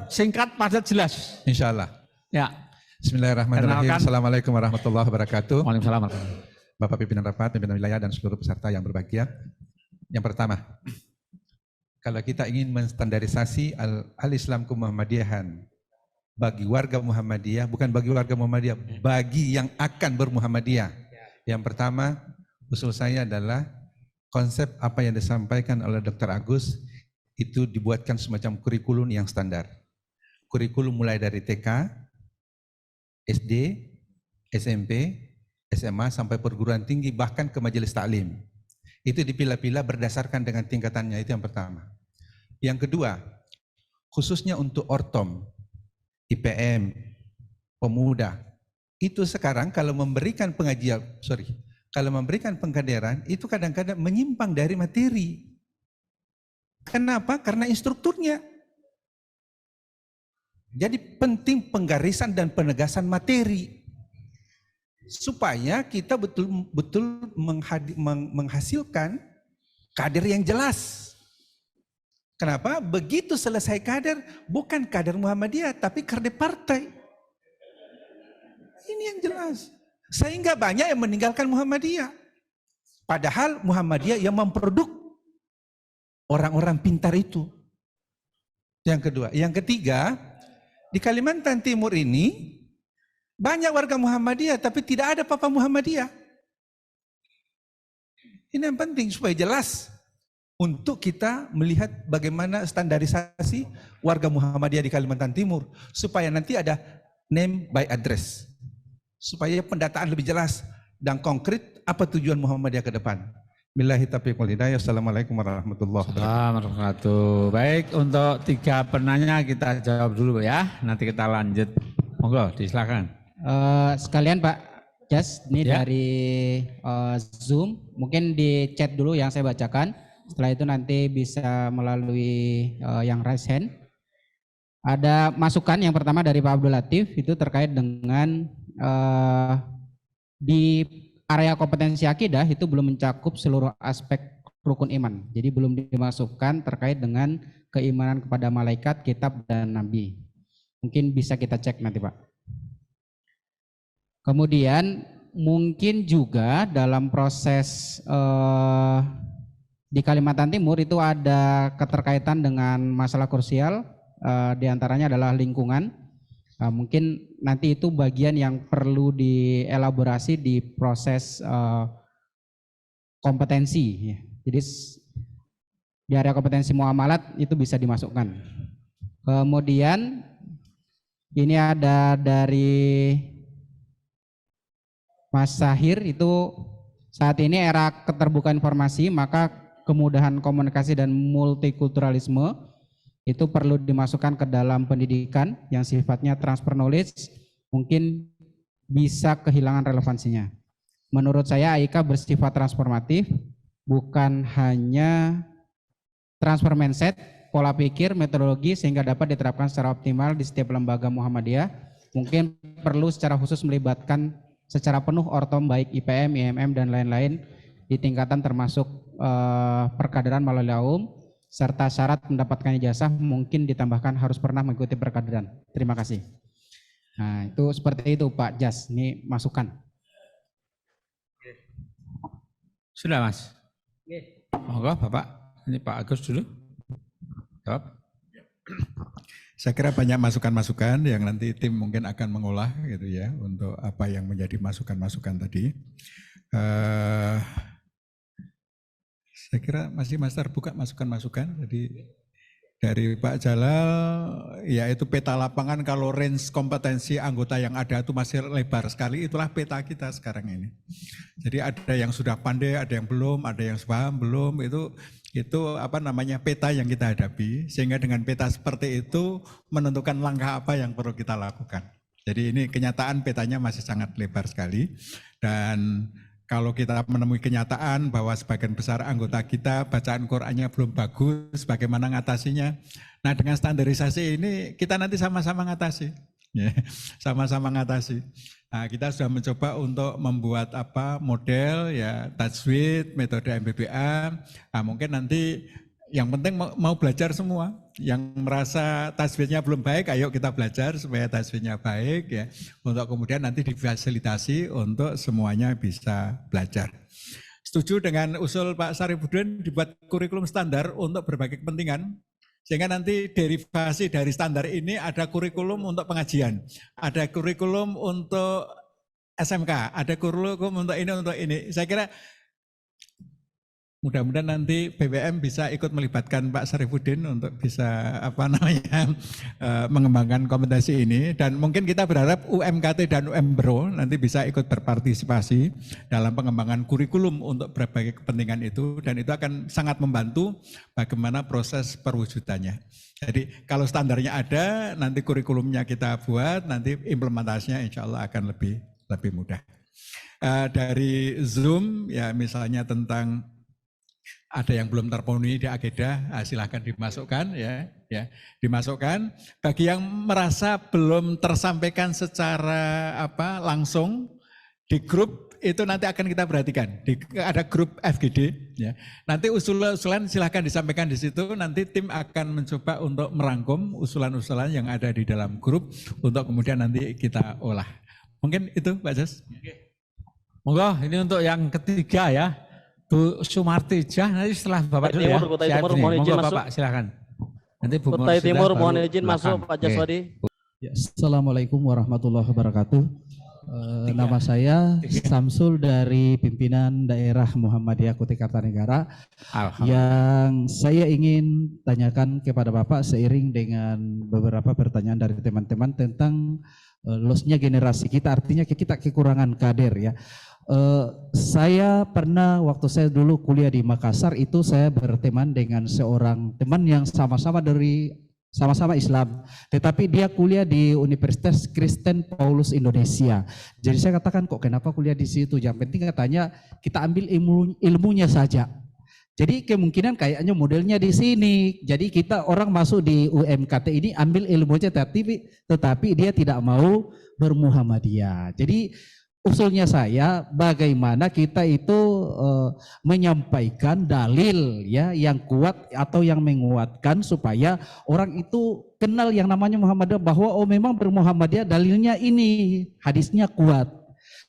Singkat, padat, jelas. Insya Allah. Ya. Bismillahirrahmanirrahim. Assalamualaikum warahmatullahi wabarakatuh. Waalaikumsalam. Bapak pimpinan rapat, pimpinan wilayah dan seluruh peserta yang berbahagia. Yang pertama, kalau kita ingin menstandarisasi al-Islam Muhammadiyahan bagi warga Muhammadiyah, bukan bagi warga Muhammadiyah, bagi yang akan bermuhammadiyah. Yang pertama, usul saya adalah konsep apa yang disampaikan oleh Dr. Agus itu dibuatkan semacam kurikulum yang standar. Kurikulum mulai dari TK, SD, SMP, SMA sampai perguruan tinggi bahkan ke majelis taklim. Itu dipilah-pilah berdasarkan dengan tingkatannya, itu yang pertama. Yang kedua, khususnya untuk ortom, IPM, pemuda, itu sekarang kalau memberikan kalau memberikan pengkaderan itu kadang-kadang menyimpang dari materi. Kenapa? Karena instrukturnya. Jadi penting penggarisan dan penegasan materi supaya kita betul-betul menghasilkan kader yang jelas. Kenapa? Begitu selesai kader, bukan kader Muhammadiyah, tapi kader partai. Ini yang jelas. Sehingga banyak yang meninggalkan Muhammadiyah. Padahal Muhammadiyah yang memproduk orang-orang pintar itu. Yang kedua. Yang ketiga, di Kalimantan Timur ini, banyak warga Muhammadiyah, tapi tidak ada Papa Muhammadiyah. Ini yang penting supaya jelas. untuk kita melihat bagaimana standarisasi warga Muhammadiyah di Kalimantan Timur supaya nanti ada name by address, supaya pendataan lebih jelas dan konkret apa tujuan Muhammadiyah ke depan. Billahi taufiq wal hidayah. Assalamualaikum warahmatullahi wabarakatuh. Baik, untuk 3 penanya kita jawab dulu ya. Nanti kita lanjut. Monggo, disilakan. Sekalian Pak Jas, ini dari Zoom, mungkin di chat dulu yang saya bacakan. Setelah itu nanti bisa melalui yang raise hand. Ada masukan yang pertama dari Pak Abdul Latif, itu terkait dengan di area kompetensi akidah itu belum mencakup seluruh aspek rukun iman. Jadi belum dimasukkan terkait dengan keimanan kepada malaikat, kitab, dan nabi. Mungkin bisa kita cek nanti Pak. Kemudian mungkin juga dalam proses di Kalimantan Timur itu ada keterkaitan dengan masalah krusial, diantaranya adalah lingkungan. Mungkin nanti itu bagian yang perlu dielaborasi di proses kompetensi. Ya. Jadi di area kompetensi muamalat itu bisa dimasukkan. Kemudian ini ada dari Mas Sahir, itu saat ini era keterbukaan informasi, maka kemudahan komunikasi dan multikulturalisme itu perlu dimasukkan ke dalam pendidikan yang sifatnya transfer knowledge, mungkin bisa kehilangan relevansinya. Menurut saya AIK bersifat transformatif, bukan hanya transfer mindset, pola pikir, metodologi sehingga dapat diterapkan secara optimal di setiap lembaga Muhammadiyah. Mungkin perlu secara khusus melibatkan secara penuh ortom baik IPM, IMM dan lain-lain di tingkatan termasuk perkaderan melalui AUM, serta syarat mendapatkan ijazah mungkin ditambahkan harus pernah mengikuti perkaderan. Terima kasih. Nah, itu seperti itu Pak Jas, ini masukan. Sudah Mas? Monggo Bapak, ini Pak Agus dulu. Jawab. Saya kira banyak masukan-masukan yang nanti tim mungkin akan mengolah gitu ya untuk apa yang menjadi masukan-masukan tadi. Saya kira masih terbuka masukan-masukan. Jadi dari Pak Jalal, yaitu peta lapangan kalau range kompetensi anggota yang ada itu masih lebar sekali, itulah peta kita sekarang ini. Jadi ada yang sudah pandai, ada yang belum, ada yang paham belum, itu apa namanya peta yang kita hadapi, sehingga dengan peta seperti itu menentukan langkah apa yang perlu kita lakukan. Jadi ini kenyataan petanya masih sangat lebar sekali, dan kalau kita menemui kenyataan bahwa sebagian besar anggota kita bacaan Qur'annya belum bagus, bagaimana ngatasinya? Nah, dengan standarisasi ini kita nanti sama-sama ngatasi. Ya, sama-sama ngatasi. Nah, kita sudah mencoba untuk membuat model ya tajwid, metode MBBA. Nah, mungkin nanti yang penting mau belajar semua. Yang merasa tajwidnya belum baik, ayo kita belajar supaya tajwidnya baik ya. Untuk kemudian nanti difasilitasi untuk semuanya bisa belajar. Setuju dengan usul Pak Sarifudin dibuat kurikulum standar untuk berbagai kepentingan. Sehingga nanti derivasi dari standar ini ada kurikulum untuk pengajian, ada kurikulum untuk SMK, ada kurikulum untuk ini. Saya kira mudah-mudahan nanti BPM bisa ikut melibatkan Pak Sarifudin untuk bisa mengembangkan kompetensi ini, dan mungkin kita berharap UMKT dan UMBRO nanti bisa ikut berpartisipasi dalam pengembangan kurikulum untuk berbagai kepentingan itu, dan itu akan sangat membantu bagaimana proses perwujudannya. Jadi kalau standarnya ada, nanti kurikulumnya kita buat, nanti implementasinya insya Allah akan lebih mudah. Dari Zoom ya misalnya tentang ada yang belum terpenuhi di akidah, silahkan dimasukkan ya, dimasukkan. Bagi yang merasa belum tersampaikan secara langsung di grup itu nanti akan kita perhatikan. Ada grup FGD ya. Nanti usulan silahkan disampaikan di situ. Nanti tim akan mencoba untuk merangkum usulan-usulan yang ada di dalam grup untuk kemudian nanti kita olah. Mungkin itu Pak Jas. Monggo, ini untuk yang ketiga ya. Bu Sumarti Jah, nanti setelah Bapak dulu ya. Kutai Timur mohon izin masuk. Bapak silakan. Nanti Bu Kutai Timur mohon izin masuk Pak Jaswadi. Ya, Assalamualaikum warahmatullahi wabarakatuh. Nama saya Samsul dari pimpinan daerah Muhammadiyah Kutai Kartanegara. Yang saya ingin tanyakan kepada Bapak seiring dengan beberapa pertanyaan dari teman-teman tentang lossnya generasi kita, artinya kita kekurangan kader ya. Saya pernah waktu saya dulu kuliah di Makassar itu saya berteman dengan seorang teman yang sama-sama Islam, tetapi dia kuliah di Universitas Kristen Paulus Indonesia. Jadi saya katakan kok kenapa kuliah di situ? Yang penting katanya kita ambil ilmunya saja. Jadi kemungkinan kayaknya modelnya di sini. Jadi kita orang masuk di UMKT ini ambil ilmunya tetapi dia tidak mau bermuhammadiyah. Jadi usulnya saya bagaimana kita itu menyampaikan dalil ya yang kuat atau yang menguatkan supaya orang itu kenal yang namanya Muhammadiyah, bahwa oh memang bermuhammadiyah dalilnya ini, hadisnya kuat.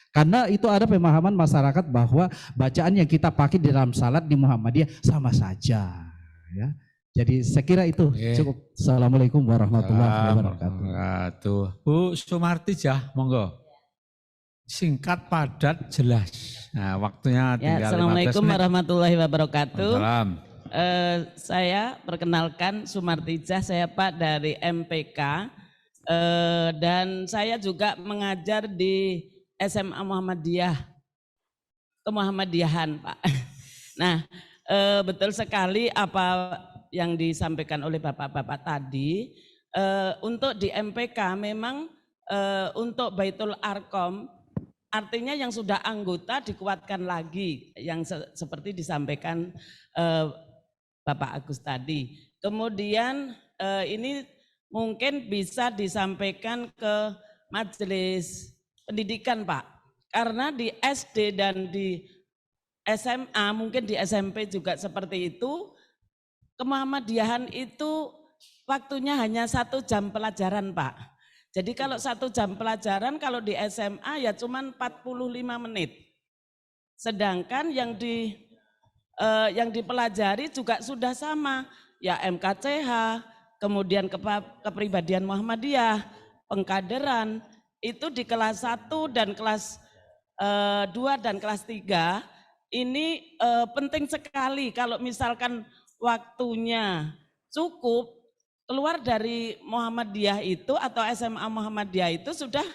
Karena itu ada pemahaman masyarakat bahwa bacaan yang kita pakai di dalam salat di Muhammadiyah sama saja ya. Jadi saya kira itu cukup. Assalamualaikum warahmatullahi wabarakatuh. Bu Sumartijah, monggo. Singkat, padat, jelas. Nah, waktunya tinggal 15 menit. Assalamualaikum warahmatullahi wabarakatuh. Salam. Saya perkenalkan Sumartijah, saya Pak dari MPK dan saya juga mengajar di SMA Muhammadiyah, kemuhammadiyahan Pak. Nah, betul sekali apa yang disampaikan oleh bapak-bapak tadi. Untuk di MPK memang untuk Baitul Arqam, artinya yang sudah anggota dikuatkan lagi, yang seperti disampaikan Bapak Agus tadi. Kemudian ini mungkin bisa disampaikan ke majelis pendidikan Pak, karena di SD dan di SMA, mungkin di SMP juga seperti itu, kemuhammadiyahan itu waktunya hanya 1 jam pelajaran Pak. Jadi kalau 1 jam pelajaran, kalau di SMA ya cuman 45 menit. Sedangkan yang dipelajari juga sudah sama, ya MKCH, kemudian kepribadian Muhammadiyah, pengkaderan, itu di kelas 1 dan kelas 2 dan kelas 3, ini penting sekali kalau misalkan waktunya cukup, keluar dari Muhammadiyah itu atau SMA Muhammadiyah itu sudah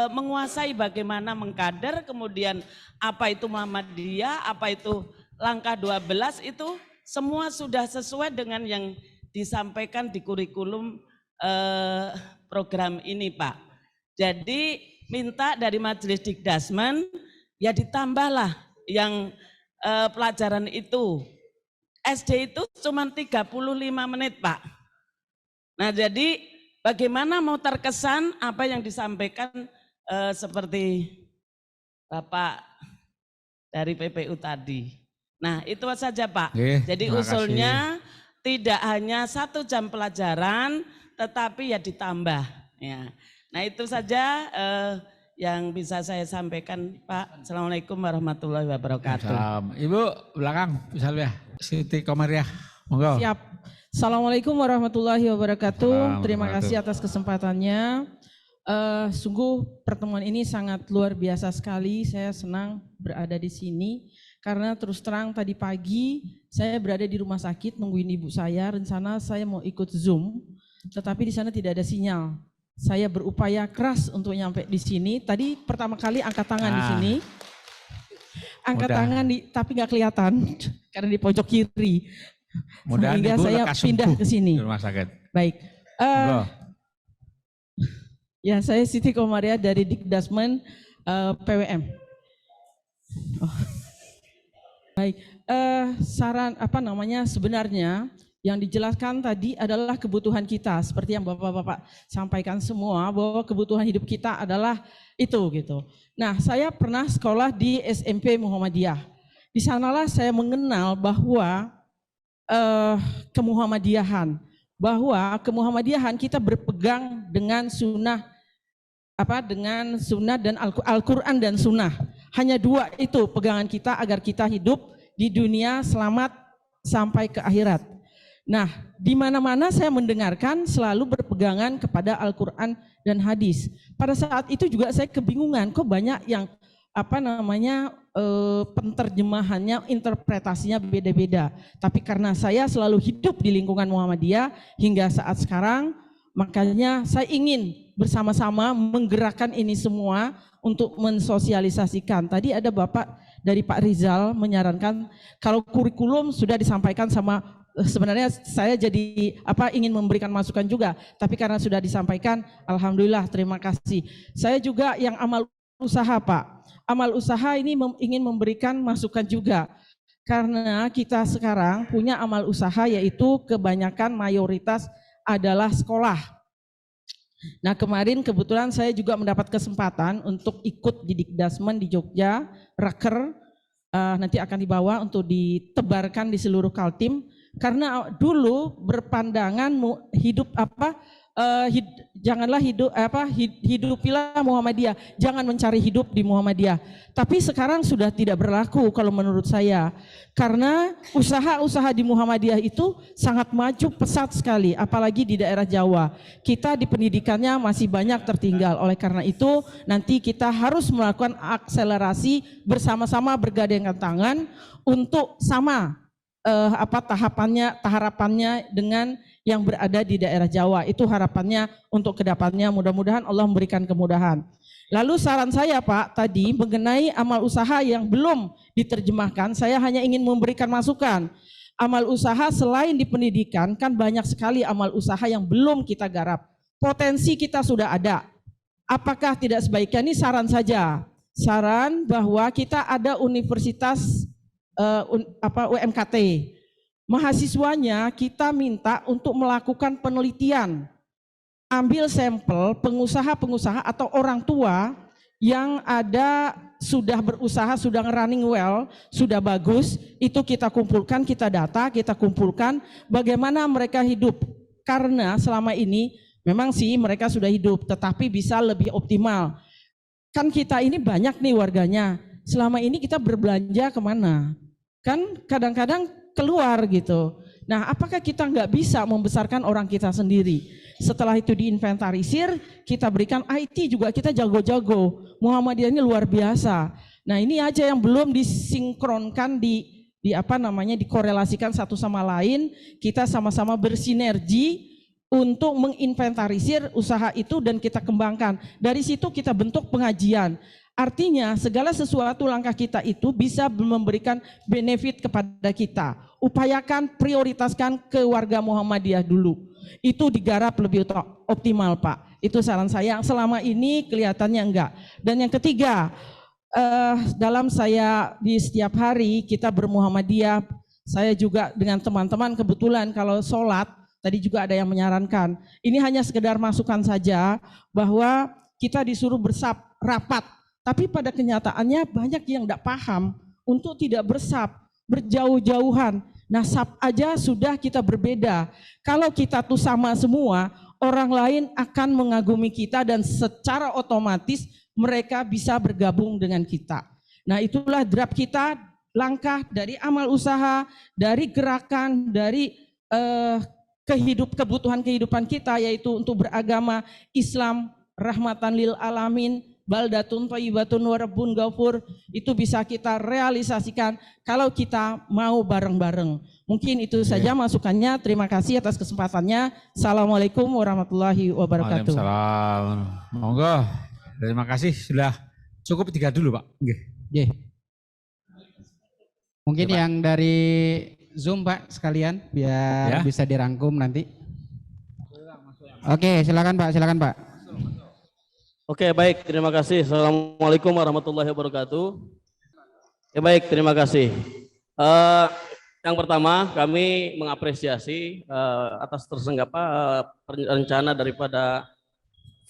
menguasai bagaimana mengkader, kemudian apa itu Muhammadiyah, apa itu langkah 12, itu semua sudah sesuai dengan yang disampaikan di kurikulum program ini Pak. Jadi minta dari Majelis Dikdasmen ya ditambahlah yang pelajaran itu. SD itu cuma 35 menit Pak. Nah jadi bagaimana mau terkesan apa yang disampaikan seperti Bapak dari PPU tadi. Nah itu saja Pak. Jadi usulnya tidak hanya 1 jam pelajaran tetapi ya ditambah. Ya. Nah itu saja yang bisa saya sampaikan Pak. Assalamualaikum warahmatullahi wabarakatuh. Ibu belakang bisa ya. Siti Komariah, monggo. Siap. Assalamualaikum warahmatullahi wabarakatuh. Terima kasih atas kesempatannya. Sungguh pertemuan ini sangat luar biasa sekali. Saya senang berada di sini karena terus terang tadi pagi saya berada di rumah sakit nungguin ibu saya. Rencana saya mau ikut Zoom, tetapi di sana tidak ada sinyal. Saya berupaya keras untuk nyampe di sini. Tadi pertama kali angkat tangan di sini. Angkat tangan tapi nggak kelihatan karena di pojok kiri. Sehingga saya pindah ke sini. Rumah sakit. Baik. Ya, saya Siti Komariah dari Dikdasmen PWM. Baik. Saran sebenarnya yang dijelaskan tadi adalah kebutuhan kita, seperti yang Bapak-bapak sampaikan semua, bahwa kebutuhan hidup kita adalah itu gitu. Nah, saya pernah sekolah di SMP Muhammadiyah. Di sanalah saya mengenal bahwa kemuhammadiyahan, bahwa kemuhammadiyahan kita berpegang dengan sunnah dan Al-Quran dan sunnah. Hanya 2 itu pegangan kita agar kita hidup di dunia selamat sampai ke akhirat. Nah, di mana-mana saya mendengarkan selalu berpegangan kepada Al-Quran dan hadis. Pada saat itu juga saya kebingungan, kok banyak yang penterjemahannya, interpretasinya beda-beda. Tapi karena saya selalu hidup di lingkungan Muhammadiyah hingga saat sekarang, makanya saya ingin bersama-sama menggerakkan ini semua untuk mensosialisasikan. Tadi ada Bapak dari Pak Rizal menyarankan kalau kurikulum sudah disampaikan sama, sebenarnya saya jadi ingin memberikan masukan juga, tapi karena sudah disampaikan, alhamdulillah, terima kasih. Saya juga yang amal usaha, Pak. Amal usaha ini ingin memberikan masukan juga. Karena kita sekarang punya amal usaha yaitu kebanyakan mayoritas adalah sekolah. Nah, kemarin kebetulan saya juga mendapat kesempatan untuk ikut di Dikdasmen di Jogja, Raker, nanti akan dibawa untuk ditebarkan di seluruh Kaltim. Karena dulu berpandangan hidup janganlah hidupilah Muhammadiyah, jangan mencari hidup di Muhammadiyah. Tapi sekarang sudah tidak berlaku kalau menurut saya, karena usaha-usaha di Muhammadiyah itu sangat maju pesat sekali, apalagi di daerah Jawa. Kita di pendidikannya masih banyak tertinggal. Oleh karena itu nanti kita harus melakukan akselerasi bersama-sama, bergandengan tangan untuk sama harapannya dengan yang berada di daerah Jawa. Itu harapannya untuk kedepannya, mudah-mudahan Allah memberikan kemudahan. Lalu saran saya, Pak, tadi mengenai amal usaha yang belum diterjemahkan, saya hanya ingin memberikan masukan. Amal usaha selain di pendidikan, kan banyak sekali amal usaha yang belum kita garap. Potensi kita sudah ada. Apakah tidak sebaiknya, ini saran saja, saran bahwa kita ada universitas UMKT. Mahasiswanya kita minta untuk melakukan penelitian, ambil sampel pengusaha-pengusaha atau orang tua yang ada sudah berusaha, sudah running well, sudah bagus, itu kita kumpulkan, kita data, kita kumpulkan bagaimana mereka hidup. Karena selama ini memang sih mereka sudah hidup, tetapi bisa lebih optimal. Kan kita ini banyak nih warganya, selama ini kita berbelanja kemana? Kan kadang-kadang keluar gitu. Nah, apakah kita nggak bisa membesarkan orang kita sendiri? Setelah itu diinventarisir, kita berikan IT juga, kita jago-jago. Muhammadiyah ini luar biasa. Nah, ini aja yang belum disinkronkan, dikorelasikan satu sama lain. Kita sama-sama bersinergi untuk menginventarisir usaha itu dan kita kembangkan. Dari situ kita bentuk pengajian. Artinya segala sesuatu langkah kita itu bisa memberikan benefit kepada kita. Upayakan, prioritaskan ke warga Muhammadiyah dulu. Itu digarap lebih optimal, Pak. Itu saran saya. Selama ini kelihatannya enggak. Dan yang ketiga, dalam saya di setiap hari kita bermuhammadiyah, saya juga dengan teman-teman kebetulan kalau sholat, tadi juga ada yang menyarankan. Ini hanya sekedar masukan saja bahwa kita disuruh rapat. Tapi pada kenyataannya banyak yang tidak paham untuk tidak bersab, berjauh-jauhan. Nah, sab aja sudah kita berbeda. Kalau kita tuh sama semua, orang lain akan mengagumi kita dan secara otomatis mereka bisa bergabung dengan kita. Nah, itulah draft kita, langkah dari amal usaha, dari gerakan, dari kebutuhan kehidupan kita, yaitu untuk beragama Islam, rahmatan lil alamin, baldatun thayyibatun wa rabbun ghafur, itu bisa kita realisasikan kalau kita mau bareng-bareng. Mungkin itu saja masukannya. Terima kasih atas kesempatannya. Assalamualaikum warahmatullahi wabarakatuh. Waalaikumsalam. Monggo. Terima kasih, sudah cukup 3 dulu, Pak. Nggih. Mungkin yang dari Zoom, Pak, sekalian biar bisa dirangkum nanti. Oke, silakan Pak, silakan Pak. Oke, baik, terima kasih. Assalamualaikum warahmatullahi wabarakatuh. Oke, baik, terima kasih. Yang pertama, kami mengapresiasi atas rencana daripada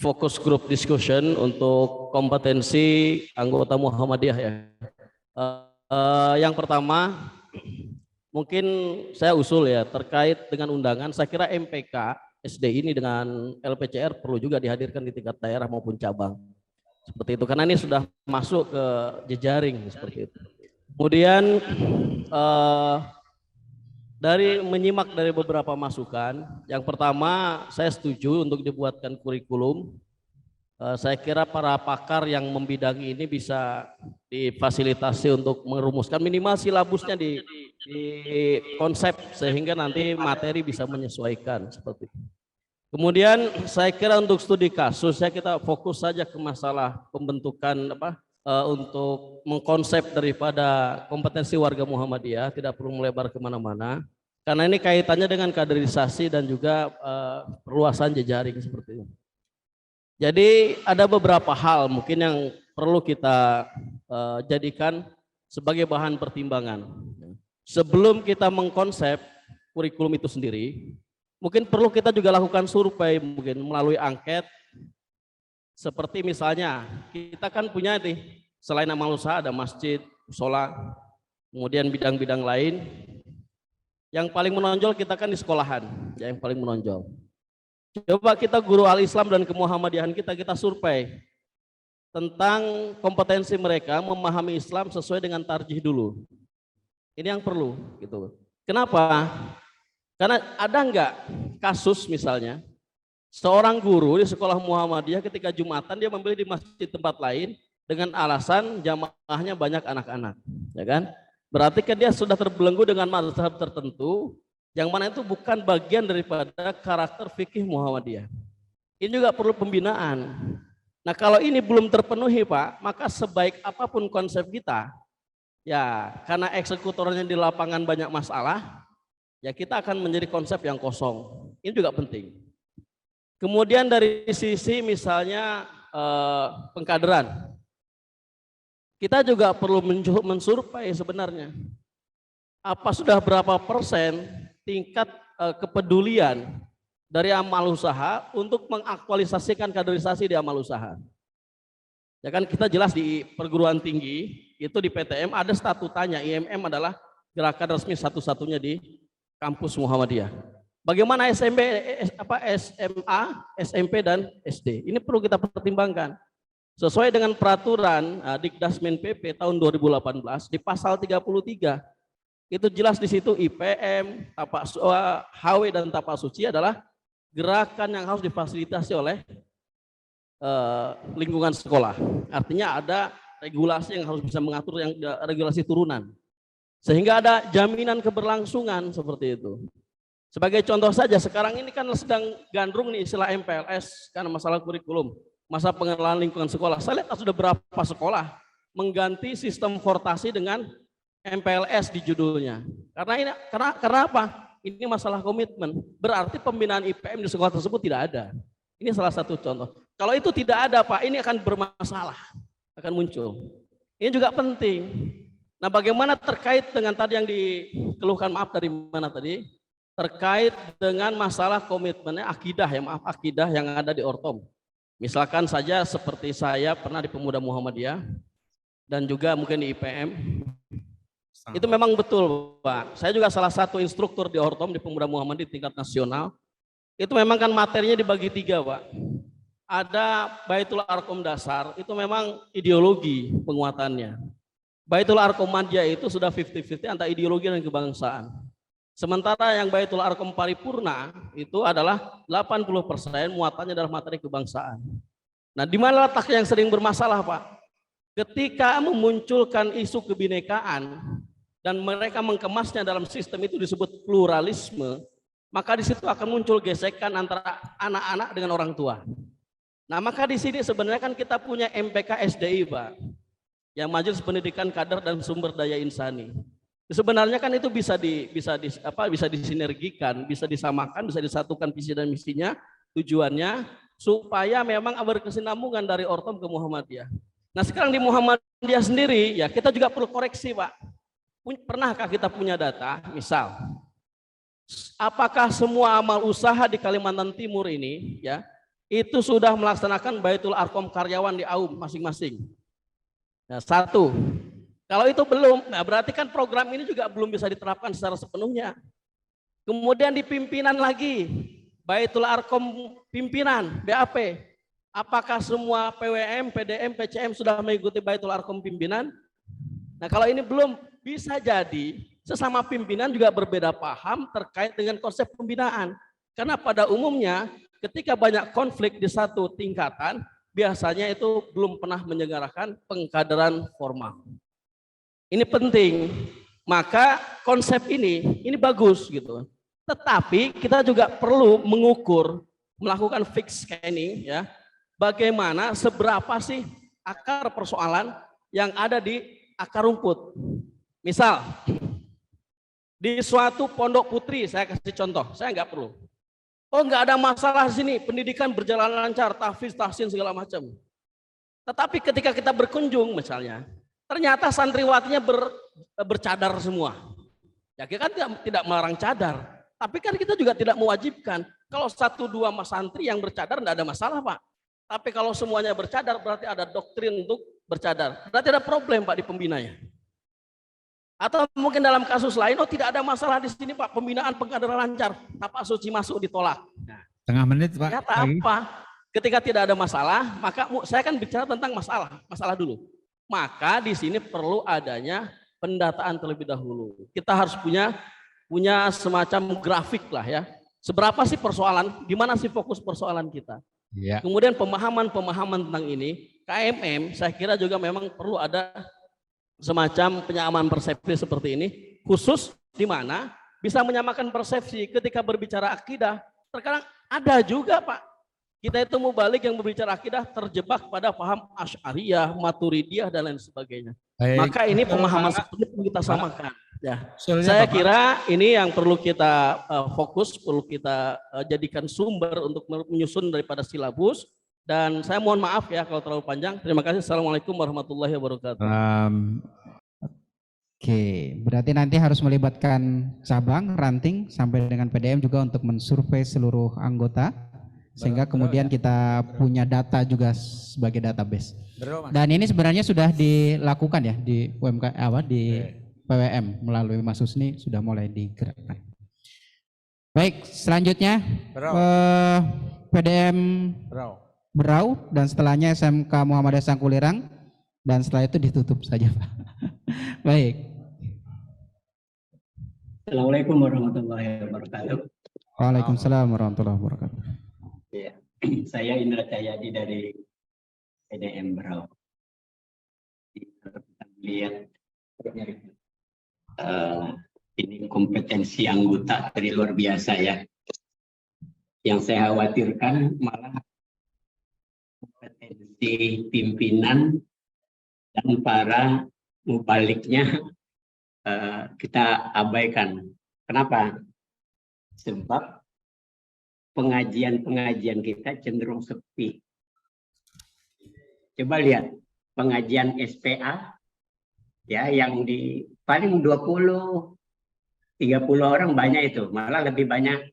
fokus group discussion untuk kompetensi anggota Muhammadiyah ya. Yang pertama, mungkin saya usul ya terkait dengan undangan. Saya kira MPK SD ini dengan LPCR perlu juga dihadirkan di tingkat daerah maupun cabang. Seperti itu, karena ini sudah masuk ke jejaring seperti itu. Kemudian Dari menyimak dari beberapa masukan, yang pertama saya setuju untuk dibuatkan kurikulum. Saya kira para pakar yang membidangi ini bisa difasilitasi untuk merumuskan minimal silabusnya di konsep sehingga nanti materi bisa menyesuaikan seperti itu. Kemudian saya kira untuk studi kasus ya kita fokus saja ke masalah pembentukan untuk mengkonsep daripada kompetensi warga Muhammadiyah, tidak perlu melebar kemana-mana, karena ini kaitannya dengan kaderisasi dan juga perluasan jejaring seperti itu. Jadi ada beberapa hal mungkin yang perlu kita jadikan sebagai bahan pertimbangan. Sebelum kita mengkonsep kurikulum itu sendiri, mungkin perlu kita juga lakukan survei, mungkin melalui angket. Seperti misalnya, kita kan punya nih, selain amal usaha ada masjid, sholat, kemudian bidang-bidang lain. Yang paling menonjol kita kan di sekolahan, ya yang paling menonjol. Coba kita guru al-Islam dan kemuhammadiyahan kita survei tentang kompetensi mereka memahami Islam sesuai dengan tarjih dulu. Ini yang perlu, gitu. Kenapa? Karena ada enggak kasus misalnya, seorang guru di sekolah Muhammadiyah ketika Jumatan dia memilih di masjid tempat lain dengan alasan jamaahnya banyak anak-anak, ya kan? Berarti kan dia sudah terbelenggu dengan mazhab tertentu yang mana itu bukan bagian daripada karakter fikih Muhammadiyah. Ini juga perlu pembinaan. Nah, kalau ini belum terpenuhi, Pak, maka sebaik apapun konsep kita, ya karena eksekutornya di lapangan banyak masalah, ya kita akan menjadi konsep yang kosong. Ini juga penting. Kemudian dari sisi misalnya pengkaderan, kita juga perlu mensurvei sebenarnya apa sudah berapa persen tingkat kepedulian dari amal usaha untuk mengaktualisasikan kaderisasi di amal usaha. Ya kan kita jelas di perguruan tinggi itu di PTM ada statutanya, IMM adalah gerakan resmi satu-satunya di kampus Muhammadiyah. Bagaimana SMA, SMP dan SD? Ini perlu kita pertimbangkan. Sesuai dengan peraturan Dikdasmen PP tahun 2018 di pasal 33 itu jelas di situ IPM, HW dan tapak suci adalah gerakan yang harus difasilitasi oleh lingkungan sekolah. Artinya ada regulasi yang harus bisa mengatur yang regulasi turunan. Sehingga ada jaminan keberlangsungan seperti itu. Sebagai contoh saja sekarang ini kan sedang gandrung nih istilah MPLS karena masalah kurikulum. Masa pengenalan lingkungan sekolah. Saya lihat sudah berapa sekolah mengganti sistem fortasi dengan MPLS di judulnya. Karena apa? Ini masalah komitmen. Berarti pembinaan IPM di sekolah tersebut tidak ada. Ini salah satu contoh. Kalau itu tidak ada, Pak, ini akan bermasalah, akan muncul. Ini juga penting. Nah, bagaimana terkait dengan tadi yang dikeluhkan, maaf dari mana tadi? Terkait dengan masalah komitmennya akidah, akidah yang ada di Ortom. Misalkan saja seperti saya pernah di Pemuda Muhammadiyah dan juga mungkin di IPM. Itu memang betul, Pak. Saya juga salah satu instruktur di Ortom di Pemuda Muhammadiyah di tingkat nasional. Itu memang kan materinya dibagi 3, Pak. Ada Baitul Arqam dasar, itu memang ideologi penguatannya. Baitul Arqam Madya itu sudah 50-50 antara ideologi dan kebangsaan. Sementara yang Baitul Arqam paripurna itu adalah 80% muatannya adalah materi kebangsaan. Nah, di mana letak yang sering bermasalah, Pak? Ketika memunculkan isu kebinekaan dan mereka mengemasnya dalam sistem itu disebut pluralisme, maka di situ akan muncul gesekan antara anak-anak dengan orang tua. Nah, maka di sini sebenarnya kan kita punya MPK SDI, Pak, yang Majelis Pendidikan Kader dan Sumber Daya Insani. Sebenarnya kan itu bisa disinergikan, bisa disamakan, bisa disatukan visi dan misinya, tujuannya supaya memang berkesinambungan dari Ortom ke Muhammadiyah. Nah, sekarang di Muhammadiyah sendiri ya kita juga perlu koreksi, Pak. Pernahkah kita punya data, misal apakah semua amal usaha di Kalimantan Timur ini ya itu sudah melaksanakan Baitul Arqam karyawan di AUM masing-masing? Nah, satu. Kalau itu belum, nah berarti kan program ini juga belum bisa diterapkan secara sepenuhnya. Kemudian di pimpinan lagi, Baitul Arqam pimpinan, BAP. Apakah semua PWM, PDM, PCM sudah mengikuti Baitul Arqam pimpinan? Nah, kalau ini belum, bisa jadi sesama pimpinan juga berbeda paham terkait dengan konsep pembinaan. Karena pada umumnya ketika banyak konflik di satu tingkatan, biasanya itu belum pernah menyelenggarakan pengkaderan formal. Ini penting. Maka konsep ini bagus gitu. Tetapi kita juga perlu mengukur, melakukan fix scanning ya. Bagaimana seberapa sih akar persoalan yang ada di akar rumput. Misal di suatu pondok putri, saya kasih contoh, saya nggak perlu. Oh, nggak ada masalah di sini, pendidikan berjalan lancar, tahfiz, tahsin segala macam. Tetapi ketika kita berkunjung misalnya, ternyata santriwatinya bercadar semua. Ya kita kan tidak melarang cadar, tapi kan kita juga tidak mewajibkan. Kalau 1-2 santri yang bercadar tidak ada masalah, Pak. Tapi kalau semuanya bercadar berarti ada doktrin untuk bercadar. Berarti ada problem, Pak, di pembinanya. Atau mungkin dalam kasus lain, oh tidak ada masalah di sini, Pak, pembinaan pengkaderan lancar, tapak suci masuk ditolak. Nah, Setengah menit, Pak. ternyata apa? Ketika tidak ada masalah, maka saya kan bicara tentang masalah dulu. Maka di sini perlu adanya pendataan terlebih dahulu. Kita harus punya semacam grafik lah ya. Seberapa sih persoalan, di mana sih fokus persoalan kita. Ya. Kemudian pemahaman tentang ini, KMM saya kira juga memang perlu ada semacam penyamaan persepsi seperti ini, khusus di mana bisa menyamakan persepsi ketika berbicara akidah. Terkadang ada juga, Pak, kita itu mubalik yang berbicara akidah terjebak pada paham Asy'ariyah, Maturidiyah dan lain sebagainya. Baik. Maka ini pemahaman seperti itu kita samakan. Ya, Usulnya saya Bapak. kira ini yang perlu kita fokus, perlu kita jadikan sumber untuk menyusun daripada silabus. Dan saya mohon maaf ya kalau terlalu panjang. Terima kasih. Assalamualaikum warahmatullahi wabarakatuh. Oke, berarti nanti harus melibatkan cabang, ranting, sampai dengan PDM juga untuk mensurvei seluruh anggota, sehingga kemudian kita punya data juga sebagai database. Dan ini sebenarnya sudah dilakukan ya di UMK di PWM melalui Mas Husni sudah mulai digerakkan. Baik, selanjutnya PDM Berau dan setelahnya SMK Muhammadiyah Sangkulirang dan setelah itu ditutup saja, Pak. Baik. Assalamualaikum warahmatullahi wabarakatuh. Waalaikumsalam warahmatullahi wabarakatuh. Ya, saya Indra Cahyadi dari PDM Berau. Kita lihat ini kompetensi anggota dari luar biasa ya. Yang saya khawatirkan malah kompetensi pimpinan dan para mubaliknya kita abaikan. Kenapa? Sebab pengajian kita cenderung sepi. Coba lihat pengajian SPA ya yang di paling 20-30 orang banyak itu, malah lebih banyak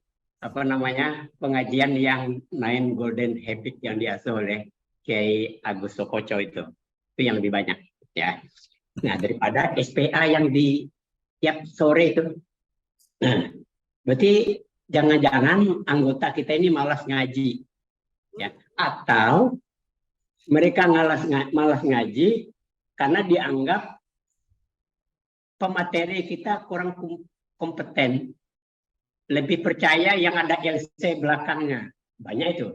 pengajian yang 9 golden habit yang diasuh oleh Kiai Agus Sokoco itu yang lebih banyak ya. Nah, daripada SPA yang di tiap sore itu. Nah, berarti jangan-jangan anggota kita ini malas ngaji ya, atau mereka malas ngaji karena dianggap pemateri kita kurang kompeten, lebih percaya yang ada LC belakangnya, banyak itu.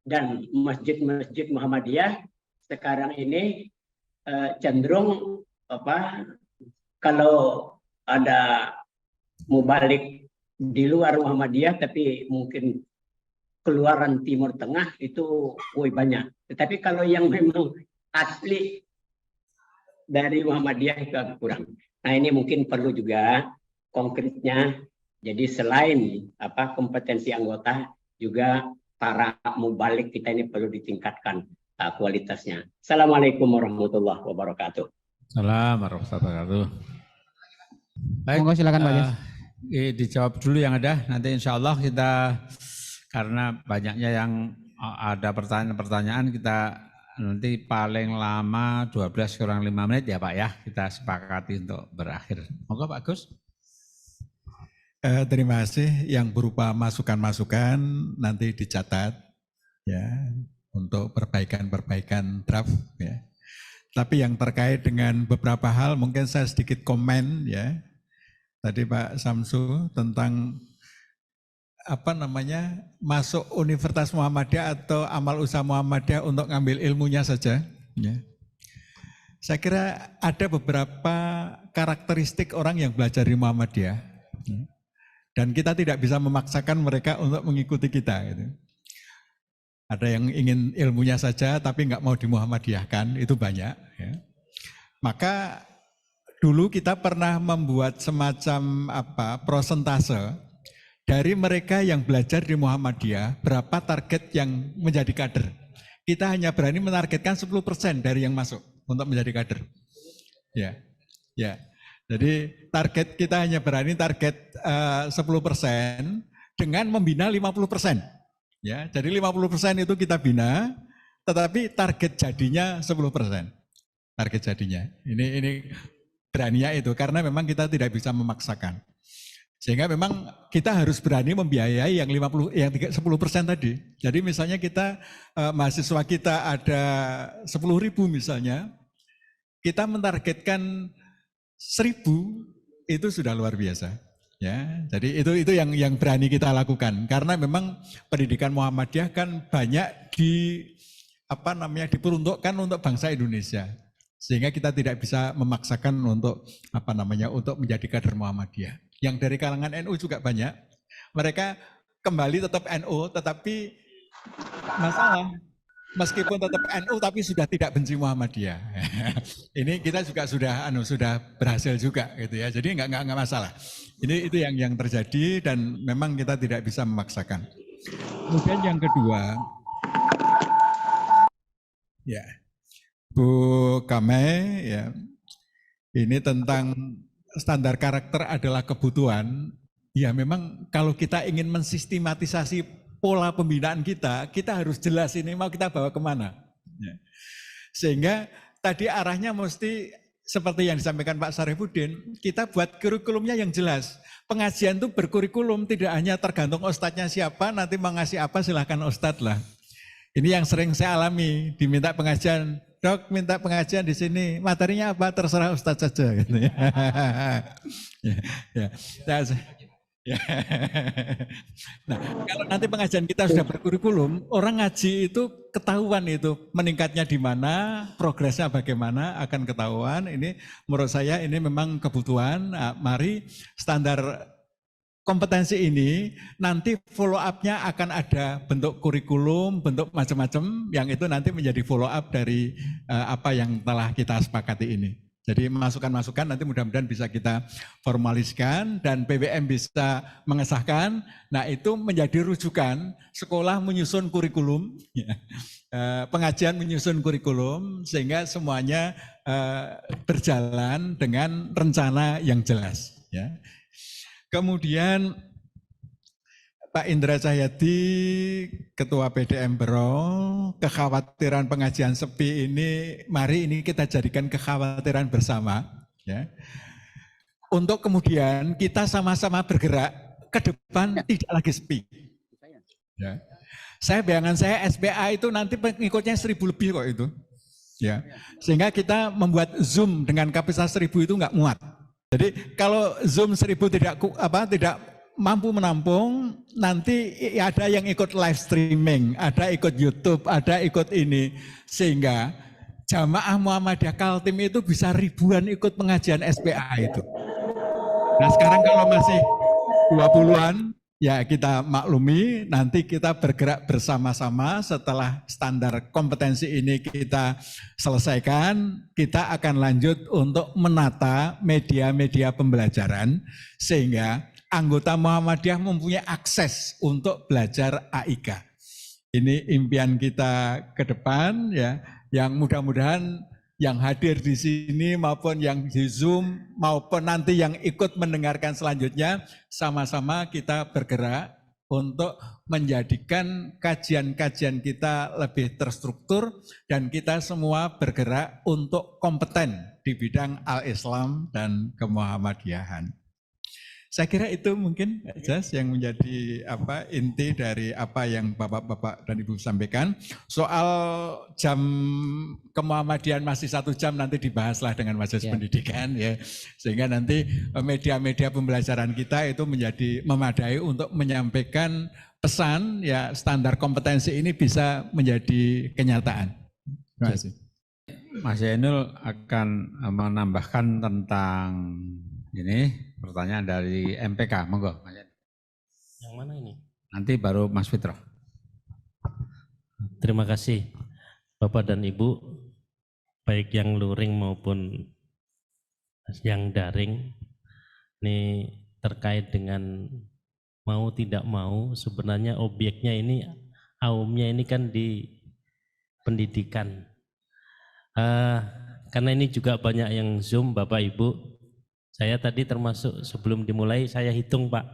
Dan masjid-masjid Muhammadiyah sekarang ini cenderung kalau ada mubalik di luar Muhammadiyah tapi mungkin keluaran Timur Tengah itu banyak. Tetapi kalau yang memang asli dari Muhammadiyah itu agak kurang. Nah, ini mungkin perlu juga konkretnya. Jadi selain kompetensi anggota, juga para mubalik kita ini perlu ditingkatkan kualitasnya. Assalamualaikum warahmatullahi wabarakatuh. Assalamualaikum warahmatullahi wabarakatuh. Baik, Monggo silakan Pak Yus. Dijawab dulu yang ada. Nanti insya Allah kita, karena banyaknya yang ada pertanyaan-pertanyaan, kita nanti paling lama 12 kurang 5 menit ya Pak ya, kita sepakati untuk berakhir. Monggo Pak Gus. Terima kasih. Yang berupa masukan-masukan nanti dicatat ya untuk perbaikan draft ya. Tapi yang terkait dengan beberapa hal mungkin saya sedikit komen ya. tadi Pak Samsu tentang apa namanya masuk Universitas Muhammadiyah atau amal usaha Muhammadiyah untuk ngambil ilmunya saja. Ya. Saya kira ada beberapa karakteristik orang yang belajar di Muhammadiyah, dan kita tidak bisa memaksakan mereka untuk mengikuti kita. Gitu. Ada yang ingin ilmunya saja tapi nggak mau di Muhammadiyahkan, itu banyak. Ya. Maka dulu kita pernah membuat semacam prosentase dari mereka yang belajar di Muhammadiyah, berapa target yang menjadi kader. Kita hanya berani menargetkan 10% dari yang masuk untuk menjadi kader. Ya, ya. Jadi target kita hanya berani target 10% dengan membina 50%. Ya, jadi 50% itu kita bina, tetapi target jadinya 10%. Target jadinya. Ini beraninya itu karena memang kita tidak bisa memaksakan. Sehingga memang kita harus berani membiayai yang 10% tadi. Jadi misalnya kita mahasiswa kita ada 10.000 misalnya, kita mentargetkan 1.000 itu sudah luar biasa. Ya, jadi itu yang berani kita lakukan karena memang pendidikan Muhammadiyah kan banyak diperuntukkan untuk bangsa Indonesia. Sehingga kita tidak bisa memaksakan untuk untuk menjadi kader Muhammadiyah. Yang dari kalangan NU juga banyak. Mereka kembali tetap NU, tetapi masalah meskipun tetap NU tapi sudah tidak benci Muhammadiyah. Ini kita juga sudah berhasil juga gitu ya. Jadi nggak masalah. Itu yang terjadi dan memang kita tidak bisa memaksakan. Kemudian yang kedua, ya Bu Kame, ya ini tentang standar karakter adalah kebutuhan. Ya memang kalau kita ingin mensistematisasi pola pembinaan kita harus jelas ini mau kita bawa kemana. Ya. Sehingga tadi arahnya mesti seperti yang disampaikan Pak Sarifudin, kita buat kurikulumnya yang jelas. Pengajian itu berkurikulum, tidak hanya tergantung ustadznya siapa, nanti mau ngasih apa silahkan ustadz lah. Ini yang sering saya alami, diminta pengajian, Dok minta pengajian di sini, materinya apa terserah ustadz saja. Gitu ya. Nah, kalau nanti pengajian kita sudah berkurikulum, orang ngaji itu ketahuan itu meningkatnya di mana, progresnya bagaimana akan ketahuan. Ini menurut saya ini memang kebutuhan. Nah, mari standar kompetensi ini nanti follow up-nya akan ada bentuk kurikulum, bentuk macam-macam yang itu nanti menjadi follow up dari apa yang telah kita sepakati ini. Jadi masukan-masukan nanti mudah-mudahan bisa kita formaliskan dan PWM bisa mengesahkan. Nah itu menjadi rujukan sekolah menyusun kurikulum, pengajian menyusun kurikulum sehingga semuanya berjalan dengan rencana yang jelas. Ya. Kemudian Pak Indra Cahyadi, Ketua PDM Berol, kekhawatiran pengajian sepi ini, mari ini kita jadikan kekhawatiran bersama. Ya. Untuk kemudian kita sama-sama bergerak ke depan tidak lagi sepi. Ya. Bayangan saya SPA itu nanti pengikutnya 1.000 lebih kok itu. Ya. Sehingga kita membuat Zoom dengan kapasitas 1.000 itu nggak muat. Jadi kalau Zoom 1.000 tidak mampu menampung, nanti ada yang ikut live streaming, ada ikut YouTube, ada ikut ini. Sehingga jamaah Muhammadiyah Kaltim itu bisa ribuan ikut pengajian SPA itu. Nah sekarang kalau masih 20-an, ya kita maklumi, nanti kita bergerak bersama-sama setelah standar kompetensi ini kita selesaikan, kita akan lanjut untuk menata media-media pembelajaran sehingga anggota Muhammadiyah mempunyai akses untuk belajar AIK. Ini impian kita ke depan ya, yang mudah-mudahan yang hadir di sini maupun yang di Zoom maupun nanti yang ikut mendengarkan selanjutnya sama-sama kita bergerak untuk menjadikan kajian-kajian kita lebih terstruktur dan kita semua bergerak untuk kompeten di bidang al-Islam dan kemuhammadiyahan. Saya kira itu mungkin Jas yang menjadi inti dari apa yang Bapak-bapak dan Ibu sampaikan. Soal jam kemuhammadian masih 1 jam nanti dibahaslah dengan Majelis Pendidikan ya. Sehingga nanti media-media pembelajaran kita itu menjadi memadai untuk menyampaikan pesan ya, standar kompetensi ini bisa menjadi kenyataan. Terima kasih. Mas Zainul akan menambahkan tentang ini pertanyaan dari MPK, monggo. Yang mana ini? Nanti baru Mas Fitro. Terima kasih Bapak dan Ibu, baik yang luring maupun yang daring. Ini terkait dengan mau tidak mau, sebenarnya objeknya ini, aumnya ini kan di pendidikan. Karena ini juga banyak yang Zoom Bapak Ibu. Saya tadi termasuk sebelum dimulai saya hitung Pak,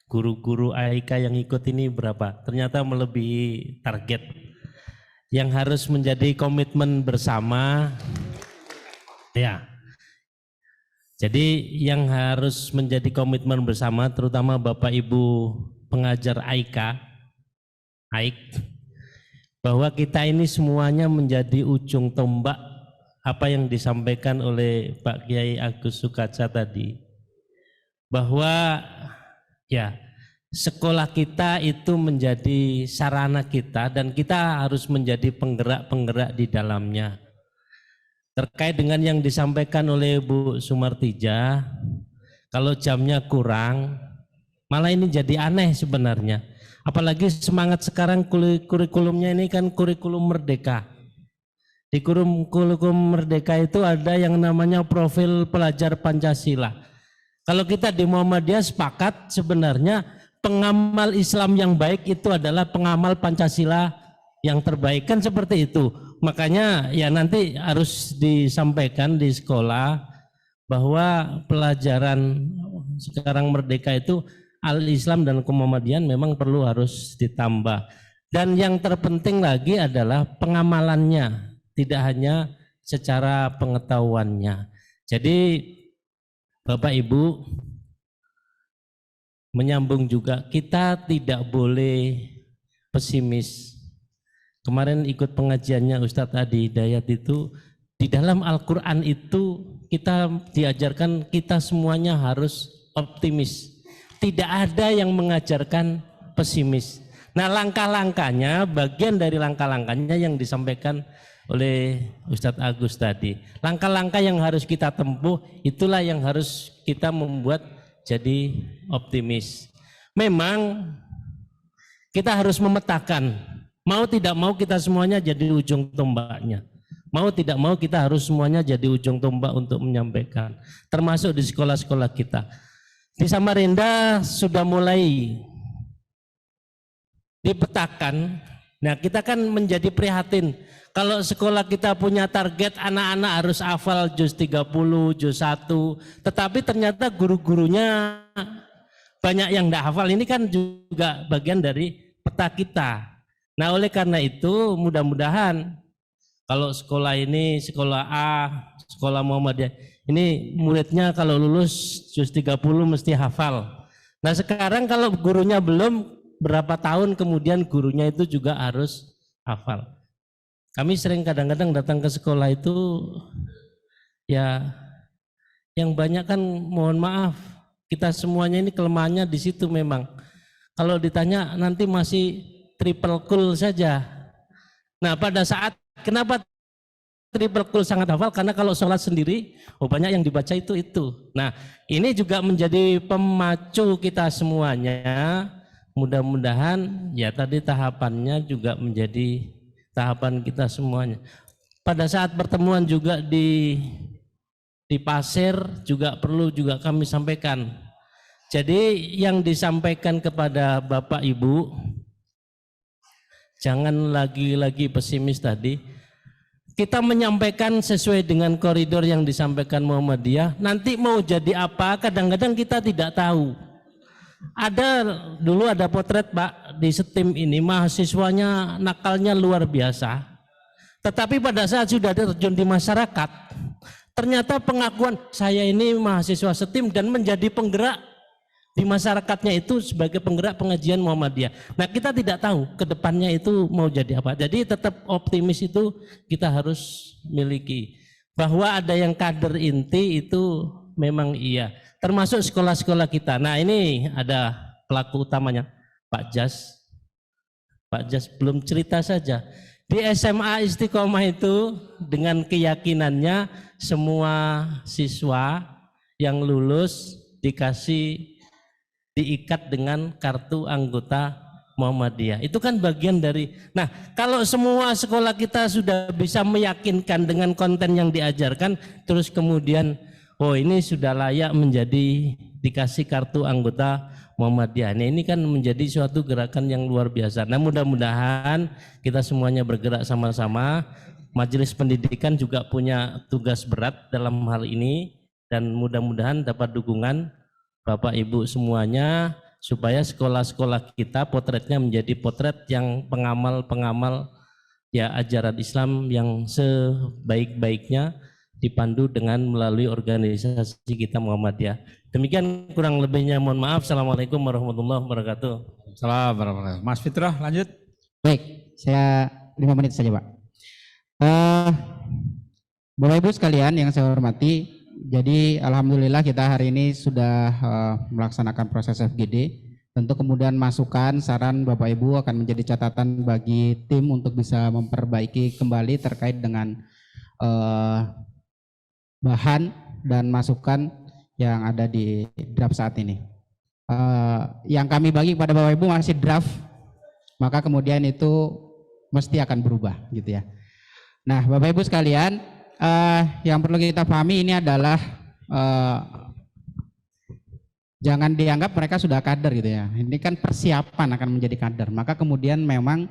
guru-guru AIK yang ikut ini berapa? Ternyata melebihi target. Yang harus menjadi komitmen bersama, ya. Jadi yang harus menjadi komitmen bersama, terutama Bapak Ibu pengajar AIK, bahwa kita ini semuanya menjadi ujung tombak apa yang disampaikan oleh Pak Kiai Agus Sukatsa tadi, bahwa ya sekolah kita itu menjadi sarana kita dan kita harus menjadi penggerak-penggerak di dalamnya. Terkait dengan yang disampaikan oleh Bu Sumartija, kalau jamnya kurang, malah ini jadi aneh sebenarnya. Apalagi semangat sekarang kurikulumnya ini kan kurikulum merdeka. Di kurikulum merdeka itu ada yang namanya profil pelajar Pancasila. Kalau kita di Muhammadiyah sepakat sebenarnya pengamal Islam yang baik itu adalah pengamal Pancasila yang terbaik, kan seperti itu. Makanya ya nanti harus disampaikan di sekolah bahwa pelajaran sekarang merdeka itu Al-Islam dan Kemuhammadian memang perlu harus ditambah. Dan yang terpenting lagi adalah pengamalannya, tidak hanya secara pengetahuannya. Jadi Bapak Ibu, menyambung juga, kita tidak boleh pesimis. Kemarin ikut pengajiannya Ustadz Adi Hidayat itu, di dalam Al-Quran itu kita diajarkan kita semuanya harus optimis. Tidak ada yang mengajarkan pesimis. Nah langkah-langkahnya, bagian dari langkah-langkahnya yang disampaikan oleh Ustadz Agus tadi. Langkah-langkah yang harus kita tempuh, itulah yang harus kita membuat jadi optimis. Memang kita harus memetakan, mau tidak mau kita semuanya jadi ujung tombaknya. Mau tidak mau kita harus semuanya jadi ujung tombak untuk menyampaikan. Termasuk di sekolah-sekolah kita. Di Samarinda sudah mulai dipetakan. Nah kita kan menjadi prihatin. Kalau sekolah kita punya target anak-anak harus hafal juz 30, juz 1. Tetapi ternyata guru-gurunya banyak yang tidak hafal. Ini kan juga bagian dari peta kita. Nah oleh karena itu mudah-mudahan kalau sekolah ini, sekolah A, sekolah Muhammadiyah, ini muridnya kalau lulus juz 30 mesti hafal. Nah sekarang kalau gurunya belum, berapa tahun kemudian gurunya itu juga harus hafal. Kami sering kadang-kadang datang ke sekolah itu, ya yang banyak kan mohon maaf, kita semuanya ini kelemahannya di situ memang. Kalau ditanya nanti masih triple cool saja. Nah pada saat kenapa triple cool sangat hafal? Karena kalau sholat sendiri, banyak yang dibaca itu. Nah ini juga menjadi pemacu kita semuanya. Mudah-mudahan ya tadi tahapannya juga menjadi tahapan kita semuanya. Pada saat pertemuan juga di Pasir juga perlu juga kami sampaikan. Jadi yang disampaikan kepada Bapak Ibu, jangan lagi-lagi pesimis tadi. Kita menyampaikan sesuai dengan koridor yang disampaikan Muhammadiyah. Nanti mau jadi apa kadang-kadang kita tidak tahu. Dulu ada potret Pak di STIM ini, mahasiswanya nakalnya luar biasa. Tetapi pada saat sudah terjun di masyarakat, ternyata pengakuan saya ini mahasiswa STIM dan menjadi penggerak di masyarakatnya itu sebagai penggerak pengajian Muhammadiyah. Nah, kita tidak tahu ke depannya itu mau jadi apa. Jadi tetap optimis itu kita harus miliki. Bahwa ada yang kader inti itu memang iya. Termasuk sekolah-sekolah kita. Nah, ini ada pelaku utamanya, Pak Jas. Pak Jas belum cerita saja. Di SMA Istiqomah itu dengan keyakinannya semua siswa yang lulus diikat dengan kartu anggota Muhammadiyah. Itu kan bagian dari, nah kalau semua sekolah kita sudah bisa meyakinkan dengan konten yang diajarkan, terus kemudian oh ini sudah layak menjadi dikasih kartu anggota Muhammadiyah. Nah, ini kan menjadi suatu gerakan yang luar biasa. Nah, mudah-mudahan kita semuanya bergerak sama-sama. Majelis Pendidikan juga punya tugas berat dalam hal ini dan mudah-mudahan dapat dukungan Bapak Ibu semuanya supaya sekolah-sekolah kita potretnya menjadi potret yang pengamal-pengamal ya ajaran Islam yang sebaik-baiknya dipandu dengan melalui organisasi kita Muhammadiyah. Demikian kurang lebihnya, mohon maaf. Assalamualaikum warahmatullahi wabarakatuh. Assalamualaikum warahmatullahi wabarakatuh. Mas Fitrah lanjut. Baik, saya 5 menit saja Pak. Bapak Ibu sekalian yang saya hormati, jadi alhamdulillah kita hari ini sudah melaksanakan proses FGD. Tentu kemudian masukan, saran Bapak Ibu akan menjadi catatan bagi tim untuk bisa memperbaiki kembali terkait dengan bahan dan masukan yang ada di draft saat ini. Yang kami bagi kepada Bapak Ibu masih draft, maka kemudian itu mesti akan berubah gitu ya. Nah Bapak Ibu sekalian, yang perlu kita pahami ini adalah jangan dianggap mereka sudah kader gitu ya. Ini kan persiapan akan menjadi kader. Maka kemudian memang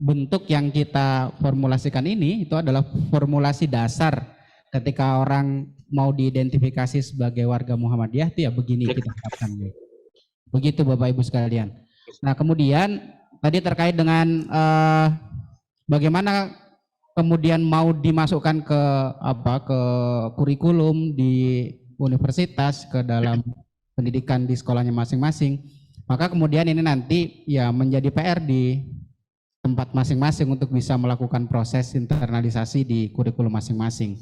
bentuk yang kita formulasikan ini itu adalah formulasi dasar. Ketika orang mau diidentifikasi sebagai warga Muhammadiyah itu ya begini kita harapkan. Begitu Bapak Ibu sekalian. Nah kemudian tadi terkait dengan bagaimana kemudian mau dimasukkan ke kurikulum di universitas, ke dalam pendidikan di sekolahnya masing-masing. Maka kemudian ini nanti ya menjadi PR di tempat masing-masing untuk bisa melakukan proses internalisasi di kurikulum masing-masing.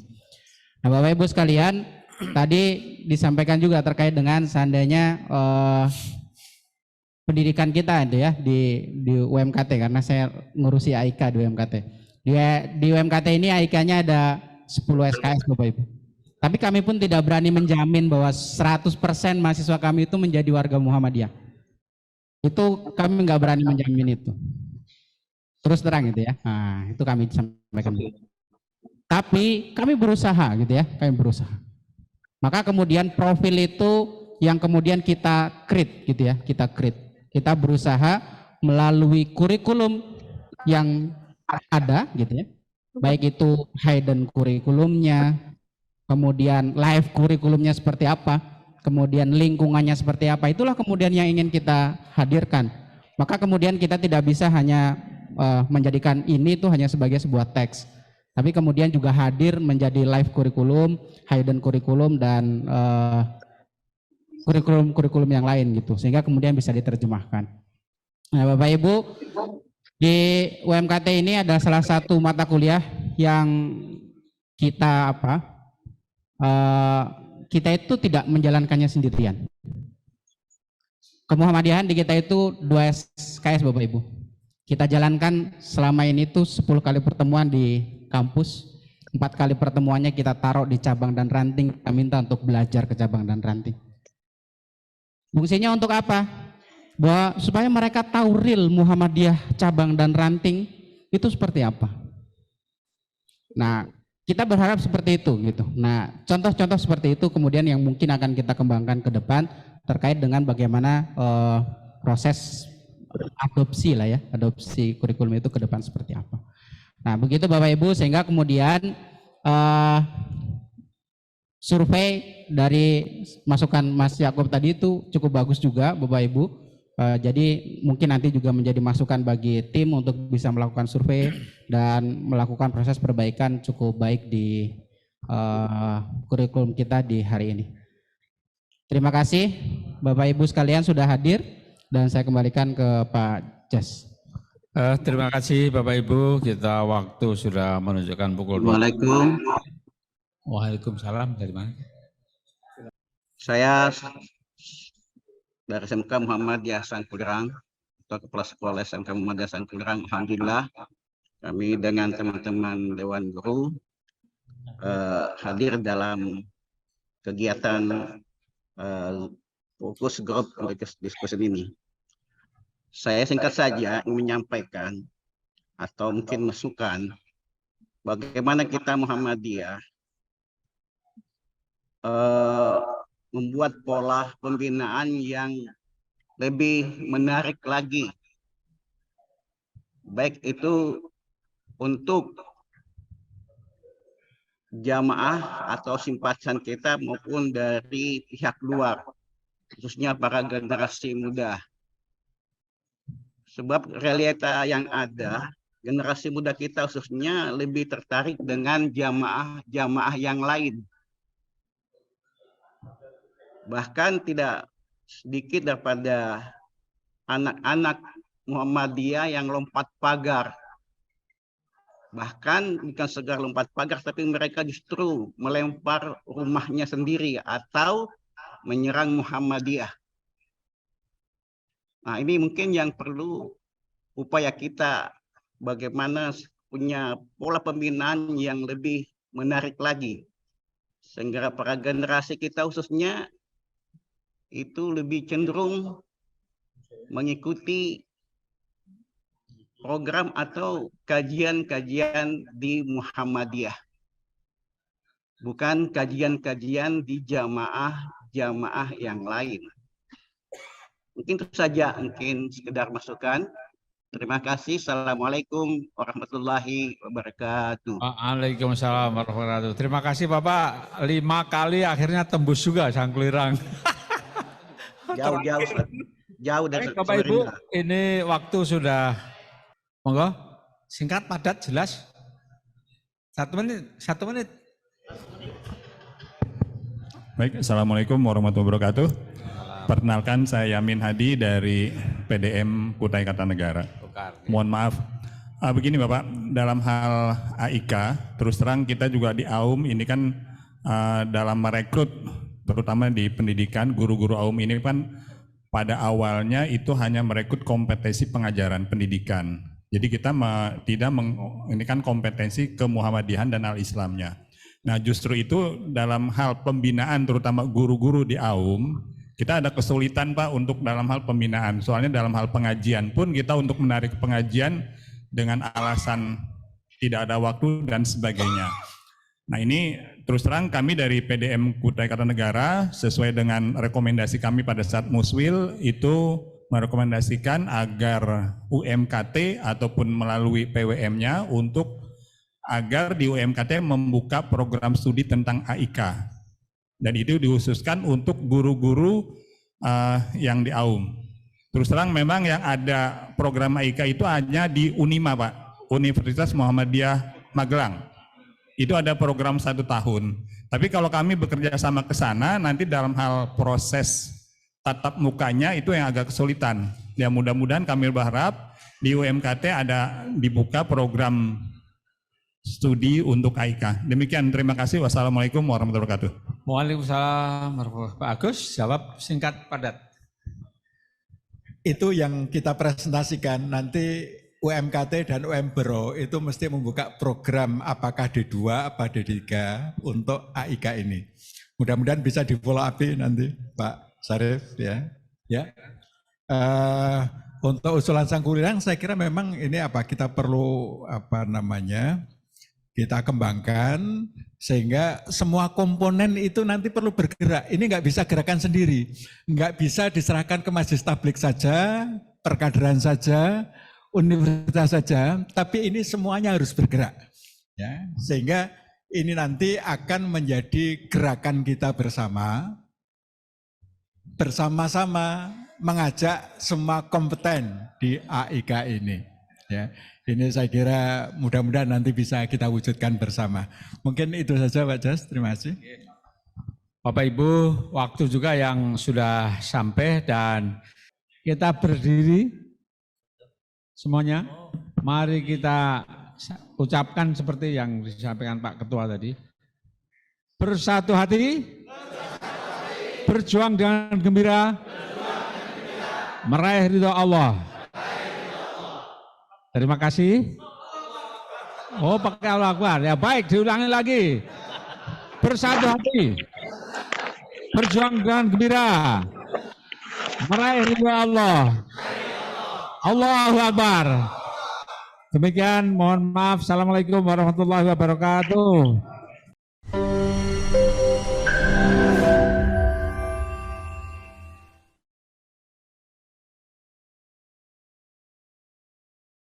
Nah Bapak Ibu sekalian, tadi disampaikan juga terkait dengan seandainya pendidikan kita itu ya di UMKT, karena saya ngurusi AIK di UMKT. Di UMKT ini AIK-nya ada 10 SKS Bapak Ibu. Tapi kami pun tidak berani menjamin bahwa 100% mahasiswa kami itu menjadi warga Muhammadiyah. Itu kami nggak berani menjamin itu. Terus terang gitu ya. Nah, itu kami sampaikan. Tapi kami berusaha gitu ya, kami berusaha. Maka kemudian profil itu yang kemudian kita create gitu ya, kita create. Kita berusaha melalui kurikulum yang ada gitu ya. Baik itu hidden kurikulumnya, kemudian live kurikulumnya seperti apa, kemudian lingkungannya seperti apa, itulah kemudian yang ingin kita hadirkan. Maka kemudian kita tidak bisa hanya menjadikan ini tuh hanya sebagai sebuah teks, tapi kemudian juga hadir menjadi live kurikulum, hidden kurikulum, dan kurikulum yang lain gitu, sehingga kemudian bisa diterjemahkan. Nah Bapak Ibu, di UMKT ini ada salah satu mata kuliah yang kita kita itu tidak menjalankannya sendirian. Kemuhammadiyahan di kita itu 2 SKS Bapak Ibu. Kita jalankan selama ini tuh 10 kali pertemuan di kampus, 4 kali pertemuannya kita taruh di cabang dan ranting, kita minta untuk belajar ke cabang dan ranting. Fungsinya untuk apa? Bahwa supaya mereka tahu real Muhammadiyah cabang dan ranting itu seperti apa. Nah, kita berharap seperti itu gitu. Nah, contoh-contoh seperti itu kemudian yang mungkin akan kita kembangkan ke depan terkait dengan bagaimana proses adopsi lah ya, adopsi kurikulum itu ke depan seperti apa. Nah, begitu Bapak Ibu, sehingga kemudian survei dari masukan Mas Yakub tadi itu cukup bagus juga Bapak Ibu. Jadi mungkin nanti juga menjadi masukan bagi tim untuk bisa melakukan survei dan melakukan proses perbaikan cukup baik di kurikulum kita di hari ini. Terima kasih Bapak Ibu sekalian sudah hadir dan saya kembalikan ke Pak Jas. Terima kasih Bapak Ibu, kita waktu sudah menunjukkan pukul 20. Waalaikumsalam. Waalaikumsalam, dari mana? Saya dari SMK Muhammadiyah Sangkulirang, atau Kepala Sekolah SMK Muhammadiyah Sangkulirang. Alhamdulillah kami dengan teman-teman Dewan Guru hadir dalam kegiatan fokus grup untuk diskusi ini. Saya singkat saja ingin menyampaikan atau mungkin masukan bagaimana kita Muhammadiyah membuat pola pembinaan yang lebih menarik lagi, baik itu untuk jamaah atau simpatisan kita maupun dari pihak luar, khususnya para generasi muda. Sebab realita yang ada, generasi muda kita khususnya lebih tertarik dengan jamaah yang lain. Bahkan tidak sedikit daripada anak-anak Muhammadiyah yang lompat pagar. Bahkan bukan sekedar lompat pagar, tapi mereka justru melempar rumahnya sendiri atau menyerang Muhammadiyah. Nah, ini mungkin yang perlu upaya kita bagaimana punya pola pembinaan yang lebih menarik lagi. Sehingga para generasi kita khususnya itu lebih cenderung mengikuti program atau kajian-kajian di Muhammadiyah. Bukan kajian-kajian di jamaah yang lain. Mungkin itu saja, mungkin sekedar masukan. Terima kasih. Assalamualaikum warahmatullahi wabarakatuh. Waalaikumsalam warahmatullahi wabarakatuh. Terima kasih Bapak. 5 kali akhirnya tembus juga Sangkulirang. Jauh dari Bapak Ibu, ini waktu sudah, monggo, singkat, padat, jelas. 1 menit. Baik, Assalamualaikum warahmatullahi wabarakatuh. Perkenalkan, saya Yamin Hadi dari PDM Kutai Kartanegara. Mohon maaf. Begini Bapak, dalam hal AIK, terus terang kita juga di AUM ini kan dalam merekrut, terutama di pendidikan, guru-guru AUM ini kan pada awalnya itu hanya merekrut kompetensi pengajaran pendidikan. Jadi kita ini kan kompetensi kemuhammadiyahan dan al-Islamnya. Nah justru itu dalam hal pembinaan terutama guru-guru di AUM, kita ada kesulitan Pak untuk dalam hal pembinaan. Soalnya dalam hal pengajian pun kita untuk menarik pengajian dengan alasan tidak ada waktu dan sebagainya. Nah ini terus terang kami dari PDM Kutai Kartanegara sesuai dengan rekomendasi kami pada saat Muswil itu merekomendasikan agar UMKT ataupun melalui PWM-nya untuk agar di UMKT membuka program studi tentang AIK. Dan itu dikhususkan untuk guru-guru yang di AUM. Terus terang memang yang ada program AIK itu hanya di UNIMA Pak, Universitas Muhammadiyah Magelang. Itu ada program 1 tahun. Tapi kalau kami bekerja sama ke sana, nanti dalam hal proses tatap mukanya itu yang agak kesulitan. Ya mudah-mudahan kami berharap di UMKT ada dibuka program studi untuk AIK. Demikian, terima kasih. Wassalamualaikum warahmatullahi wabarakatuh. Waalaikumsalam warahmatullahi wabarakatuh. Pak Agus, jawab singkat padat. Itu yang kita presentasikan nanti UMKT dan UMBRO itu mesti membuka program apakah D2 apa D3 untuk AIK ini. Mudah-mudahan bisa di follow up nanti Pak Syarif ya. Untuk usulan Sangkulirang saya kira memang ini kita perlu kita kembangkan sehingga semua komponen itu nanti perlu bergerak. Ini nggak bisa gerakan sendiri, nggak bisa diserahkan ke Majelis Tabligh saja, perkaderan saja, universitas saja, tapi ini semuanya harus bergerak. Ya, sehingga ini nanti akan menjadi gerakan kita bersama-sama mengajak semua kompeten di AIK ini. Ya, ini saya kira mudah-mudahan nanti bisa kita wujudkan bersama. Mungkin itu saja Pak Jas, terima kasih. Bapak Ibu, waktu juga yang sudah sampai dan kita berdiri semuanya. Mari kita ucapkan seperti yang disampaikan Pak Ketua tadi. Bersatu hati, berjuang dengan gembira, meraih ridho Allah. Terima kasih. Oh, pakai Allah Akbar. Ya baik, diulangi lagi. Bersatu hati, berjuang dengan gembira, meraih ridho Allah. Allahu Akbar. Demikian, mohon maaf. Assalamualaikum warahmatullahi wabarakatuh.